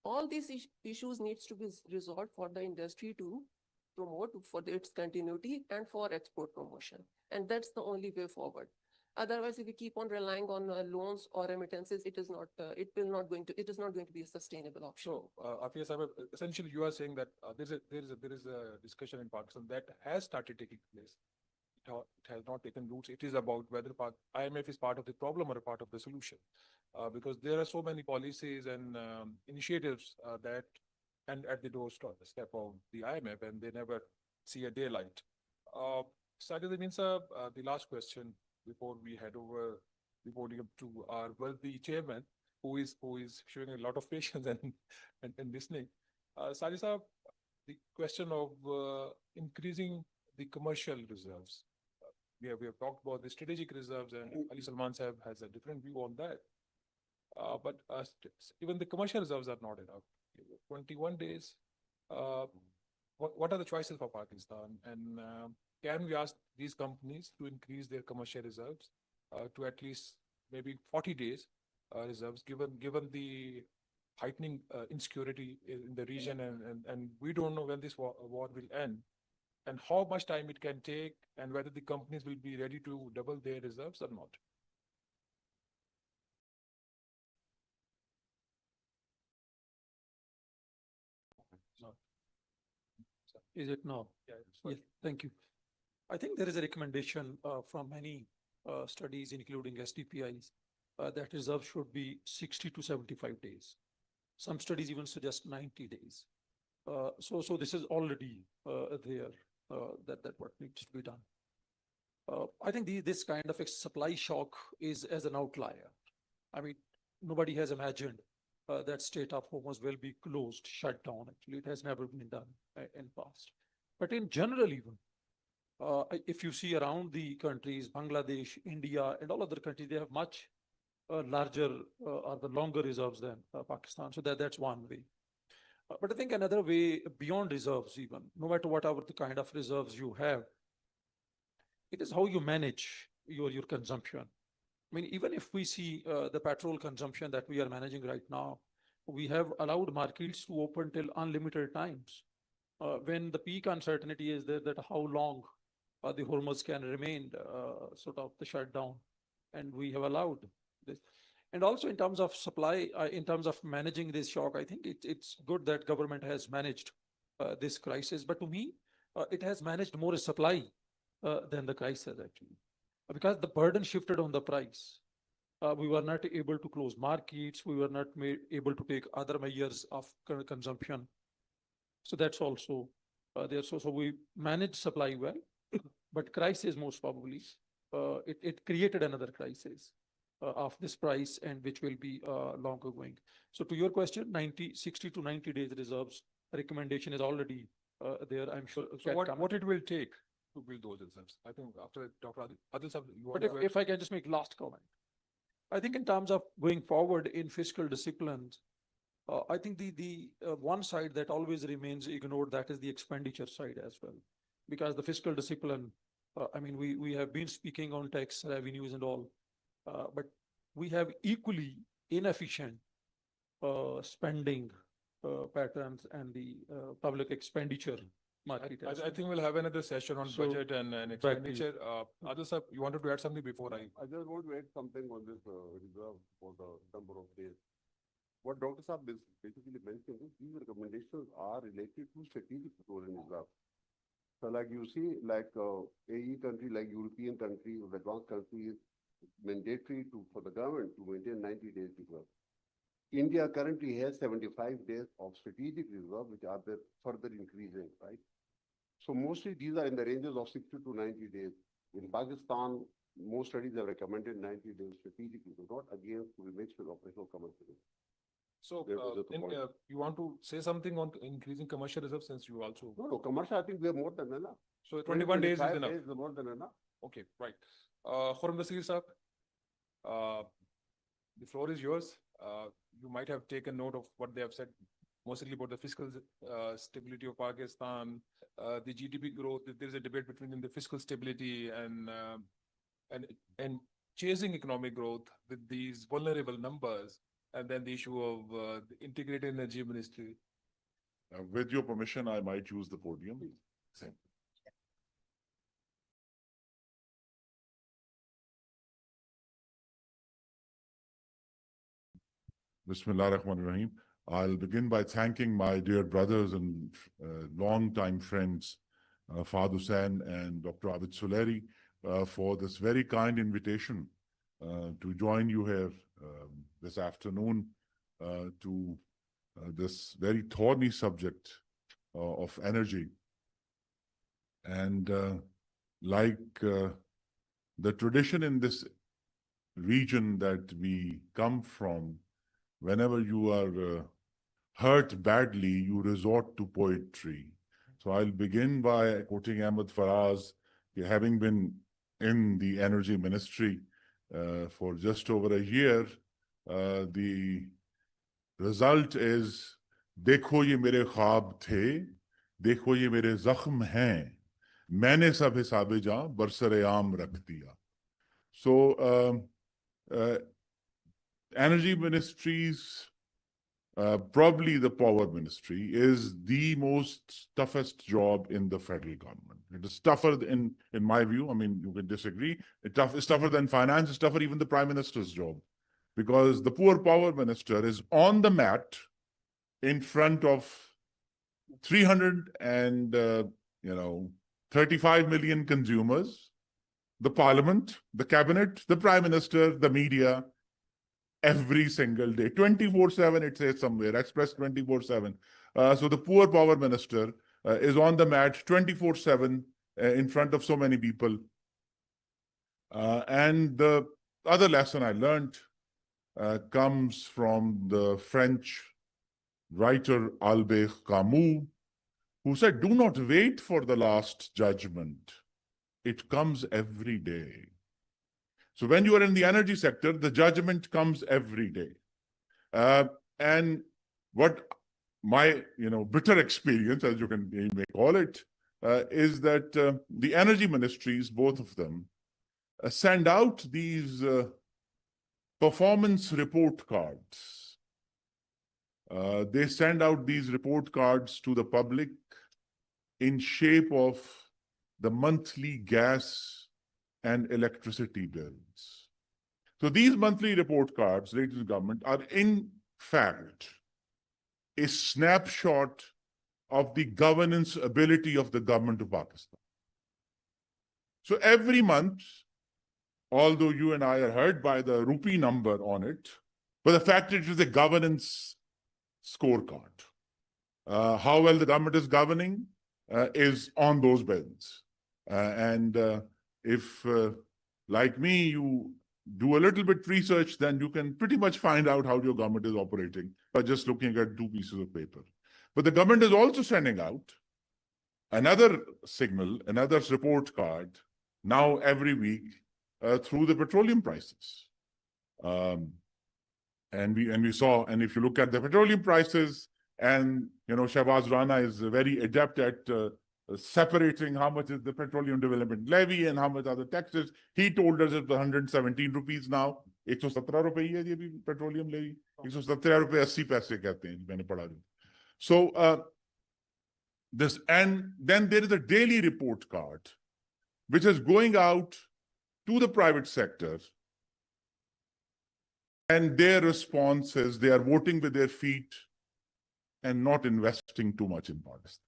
All these issues needs to be resolved for the industry to promote for its continuity and for export promotion. And that's the only way forward. Otherwise, if we keep on relying on loans or remittances, it is not going to be a sustainable option. So, Afia Sahib, essentially you are saying that there is a discussion in Pakistan that has started taking place. It has not taken roots. It is about whether IMF is part of the problem or a part of the solution, because there are so many policies and initiatives that end at the doorstep of the IMF, and they never see a daylight. Sajid Minsa, the last question before we head over the podium to our wealthy chairman, who is showing a lot of patience and listening. Sajid Sahib, the question of increasing the commercial reserves. We have talked about the strategic reserves, and Ali Salman Sahib has a different view on that. But even the commercial reserves are not enough. 21 days. What are the choices for Pakistan? And can we ask these companies to increase their commercial reserves to at least maybe 40 days reserves, given the heightening insecurity in the region, and we don't know when this war will end, and how much time it can take, and whether the companies will be ready to double their reserves or not. Is it now? Yeah, Yes, thank you. I think there is a recommendation from many studies, including SDPIs, that reserve should be 60 to 75 days. Some studies even suggest 90 days. So this is already there, that what needs to be done. I think this kind of a supply shock is as an outlier. I mean, nobody has imagined that Strait of Hormuz will be closed, shut down. Actually, it has never been done in past. But in general, even if you see around the countries, Bangladesh, India, and all other countries, they have much larger or the longer reserves than Pakistan. So that's one way. But I think another way beyond reserves, even no matter whatever the kind of reserves you have, it is how you manage your consumption. I mean, even if we see the petrol consumption that we are managing right now, we have allowed markets to open till unlimited times. When the peak uncertainty is there, that how long the Hormuz can remain sort of the shutdown, and we have allowed this. And also in terms of supply, in terms of managing this shock, I think it's good that government has managed this crisis. But to me, it has managed more supply than the crisis actually, because the burden shifted on the price. We were not able to close markets. We were not able to take other measures of consumption. So that's also there. So we managed supply well, but crisis most probably, it created another crisis of this price, and which will be longer going. So to your question, 60 to 90 days reserves recommendation is already there. I'm sure. So what it will take to build those reserves? I think after Dr. Adil Sahib, you want but if I can just make last comment, I think in terms of going forward in fiscal disciplines, I think the one side that always remains ignored, that is the expenditure side as well, because the fiscal discipline, I mean, we have been speaking on tax revenues and all, but we have equally inefficient spending patterns and the public expenditure market. I think we'll have another session on budget and expenditure. Adil Sahib, you wanted to add something before I just want to add something on this reserve for the number of days. What Dr. Saab is basically mentioning is these recommendations are related to strategic petroleum reserve. So like you see, like AE country, like European country or advanced country is mandatory for the government to maintain 90 days reserve. India currently has 75 days of strategic reserve, which are further increasing, right? So mostly these are in the ranges of 60 to 90 days. In Pakistan, most studies have recommended 90 days strategically, so not against to be mixed with operational commercial. So, There was the point. you want to say something on increasing commercial reserves since you also. No, commercial, I think we have more than enough. So 21 days is 25 enough. days is more than enough. Okay, right. Khurram Nasir Saab, the floor is yours. You might have taken note of what they have said, mostly about the fiscal stability of Pakistan, the GDP growth. There is a debate between the fiscal stability and chasing economic growth with these vulnerable numbers, and then the issue of the integrated energy ministry. With your permission, I might use the podium. Same. Bismillah ar-Rahman ar-Rahim. I'll begin by thanking my dear brothers and long-time friends, Fahd Hussain and Dr. Abid Suleri, for this very kind invitation to join you here this afternoon to this very thorny subject of energy. And like the tradition in this region that we come from, whenever you are hurt badly, you resort to poetry. So I'll begin by quoting Ahmed Faraz, having been in the energy ministry for just over a year. The result is, देखो ये मेरे ख्वाब थे, देखो ये मेरे जख्म हैं, मैंने सब हिसाबे जां बरसरे आम रख दिया. So energy ministries, probably the power ministry, is the most toughest job in the federal government. It is tougher in my view. I mean, you can disagree. It's tougher than finance. It's tougher even the prime minister's job, because the poor power minister is on the mat in front of 35 million consumers, the parliament, the cabinet, the prime minister, the media, every single day, 24/7, it says somewhere, Express 24/7. So the poor power minister is on the mat 24/7 in front of so many people. And the other lesson I learned comes from the French writer Albert Camus, who said, "Do not wait for the last judgment. It comes every day." So when you are in the energy sector, the judgment comes every day. And what my bitter experience, as you may call it, is that the energy ministries, both of them, send out these performance report cards. They send out these report cards to the public in shape of the monthly gas and electricity bills. So these monthly report cards, ladies and government, are in fact a snapshot of the governance ability of the government of Pakistan. So every month, although you and I are hurt by the rupee number on it, but the fact it is a governance scorecard. How well the government is governing is on those bills. And if, like me, you do a little bit research, then you can pretty much find out how your government is operating by just looking at two pieces of paper. But the government is also sending out another signal, another report card, now every week through the petroleum prices. And we saw, and if you look at the petroleum prices, and Shahbaz Rana is very adept at separating how much is the petroleum development levy and how much are the taxes. He told us it's 117 rupees now. 117 रुपए ही है ये भी petroleum levy. 117 रुपए 80 पैसे कहते हैं मैंने पढ़ा. So this, and then there is a daily report card which is going out to the private sector, and their response is they are voting with their feet and not investing too much in Pakistan.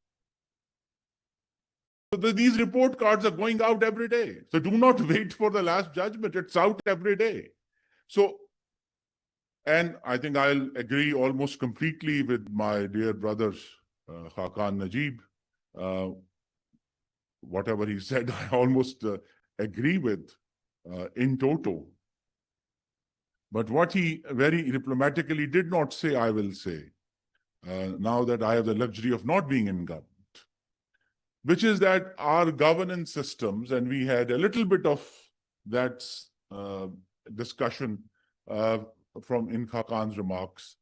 So these report cards are going out every day. So do not wait for the last judgment. It's out every day. So, and I think I'll agree almost completely with my dear brother, Khaqan Najib. Whatever he said, I almost agree with in toto. But what he very diplomatically did not say, I will say, now that I have the luxury of not being in government, which is that our governance systems, and we had a little bit of that discussion from Inka Khan's remarks,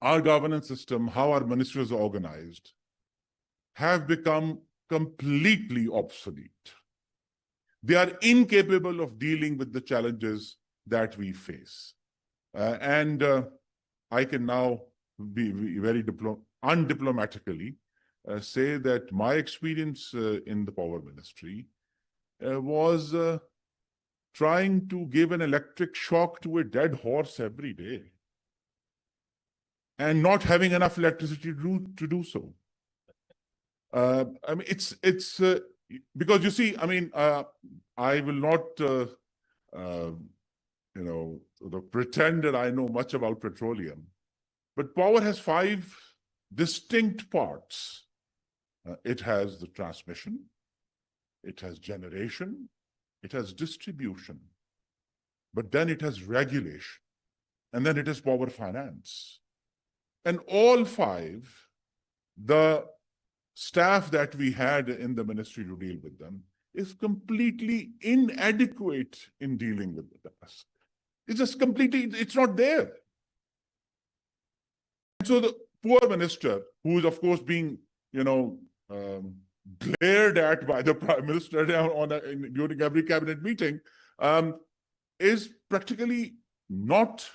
our governance system, how our ministries are organized, have become completely obsolete. They are incapable of dealing with the challenges that we face. I can now be very undiplomatically say that my experience in the power ministry was trying to give an electric shock to a dead horse every day and not having enough electricity to do so. I mean, it's because you see, I mean, I will not, you know, sort of pretend that I know much about petroleum, but power has 5 distinct parts. It has the transmission, it has generation, it has distribution, but then it has regulation, and then it has power finance. And all 5, the staff that we had in the ministry to deal with them is completely inadequate in dealing with the task. It's just completely, it's not there. And so the poor minister, who is of course being, you know, glared at by the prime minister during every cabinet meeting, is practically not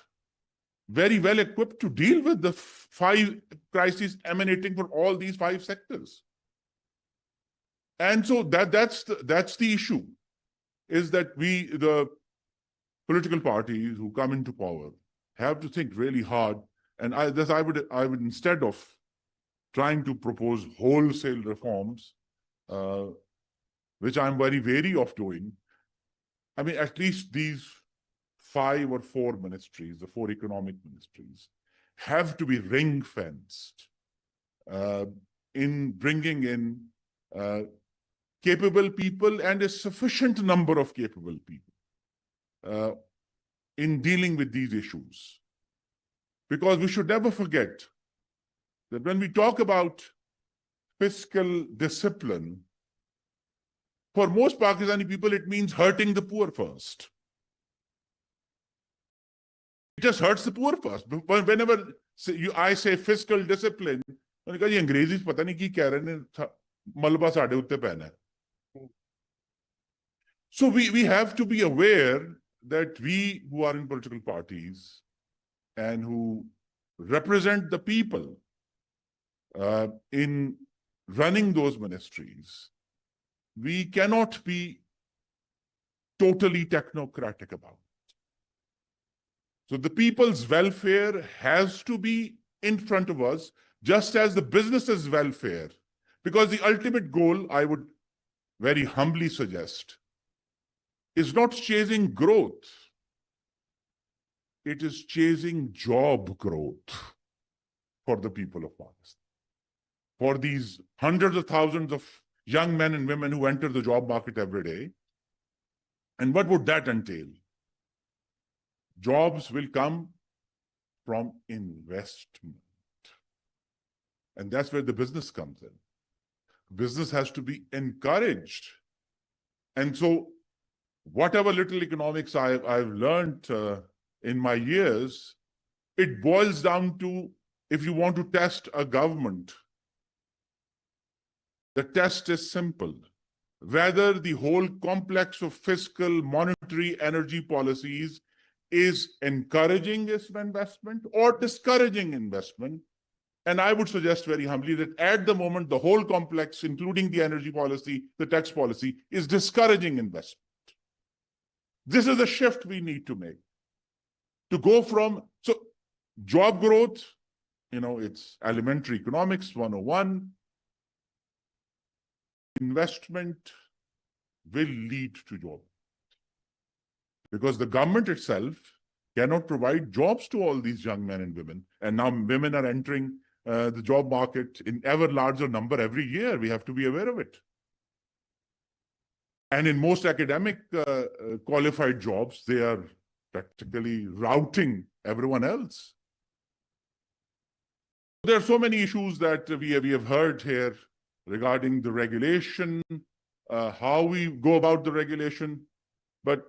very well equipped to deal with the 5 crises emanating from all these 5 sectors. And so that's the issue, is that we, the political parties who come into power, have to think really hard. And I would instead of trying to propose wholesale reforms, which I'm very wary of doing, I mean, at least these 5 or 4 ministries, the 4 economic ministries, have to be ring-fenced in bringing in capable people and a sufficient number of capable people in dealing with these issues. Because we should never forget that when we talk about fiscal discipline, for most Pakistani people, it means hurting the poor first. It just hurts the poor first. But whenever I say fiscal discipline, मैंने कहा ये अंग्रेजी पता नहीं की कह रहे हैं, मलबा साढ़े उत्ते पहना है. So we have to be aware that we who are in political parties and who represent the people in running those ministries, we cannot be totally technocratic about it. So the people's welfare has to be in front of us, just as the business's welfare, because the ultimate goal, I would very humbly suggest, is not chasing growth. It is chasing job growth for the people of Pakistan. For these hundreds of thousands of young men and women who enter the job market every day. And what would that entail? Jobs will come from investment. And that's where the business comes in. Business has to be encouraged. And so whatever little economics I've learned in my years, it boils down to, if you want to test a government, the test is simple. Whether the whole complex of fiscal, monetary, energy policies is encouraging investment or discouraging investment. And I would suggest very humbly that at the moment, the whole complex, including the energy policy, the tax policy, is discouraging investment. This is a shift we need to make. To go from, so job growth, you know, it's elementary economics 101. Investment will lead to job. Because the government itself cannot provide jobs to all these young men and women. And now women are entering the job market in ever larger number every year. We have to be aware of it. And in most academic qualified jobs, they are practically routing everyone else. There are so many issues that we have heard here regarding the regulation, how we go about the regulation. But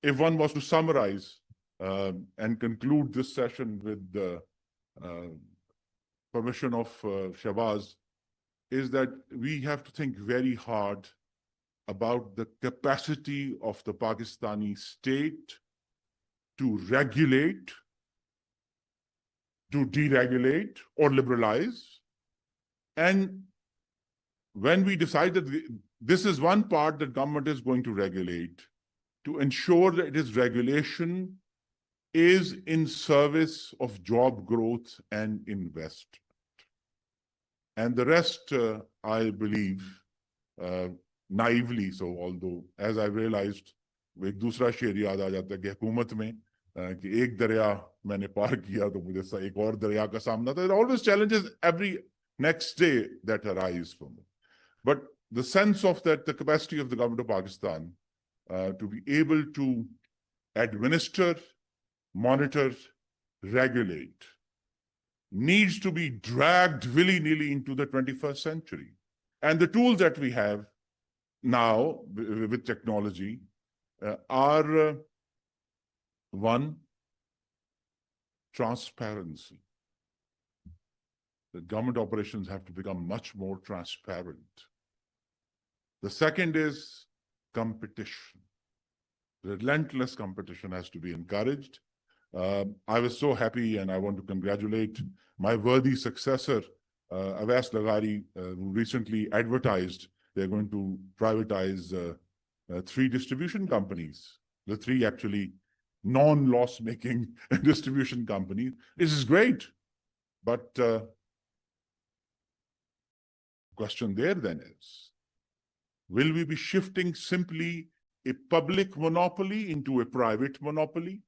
if one was to summarize and conclude this session with the permission of Shahbaz, is that we have to think very hard about the capacity of the Pakistani state to regulate, to deregulate or liberalize. And when we decide that this is one part that government is going to regulate, to ensure that its regulation is in service of job growth and investment. And the rest, I believe, naively so, although as I realized, वो एक दूसरा शेर याद आ जाता है कि हुकूमत में कि एक दरिया मैंने पार किया तो मुझे एक और दरिया का सामना था. There are always challenges every next day that arise from it. But the sense of that, the capacity of the government of Pakistan to be able to administer, monitor, regulate, needs to be dragged willy-nilly into the 21st century. And the tools that we have now with technology are one, transparency. The government operations have to become much more transparent. The second is competition. Relentless competition has to be encouraged. I was so happy, and I want to congratulate my worthy successor, Awais Laghari, who recently advertised they're going to privatize 3 distribution companies, the 3 actually non-loss-making distribution companies. This is great, but question there then is, will we be shifting simply a public monopoly into a private monopoly?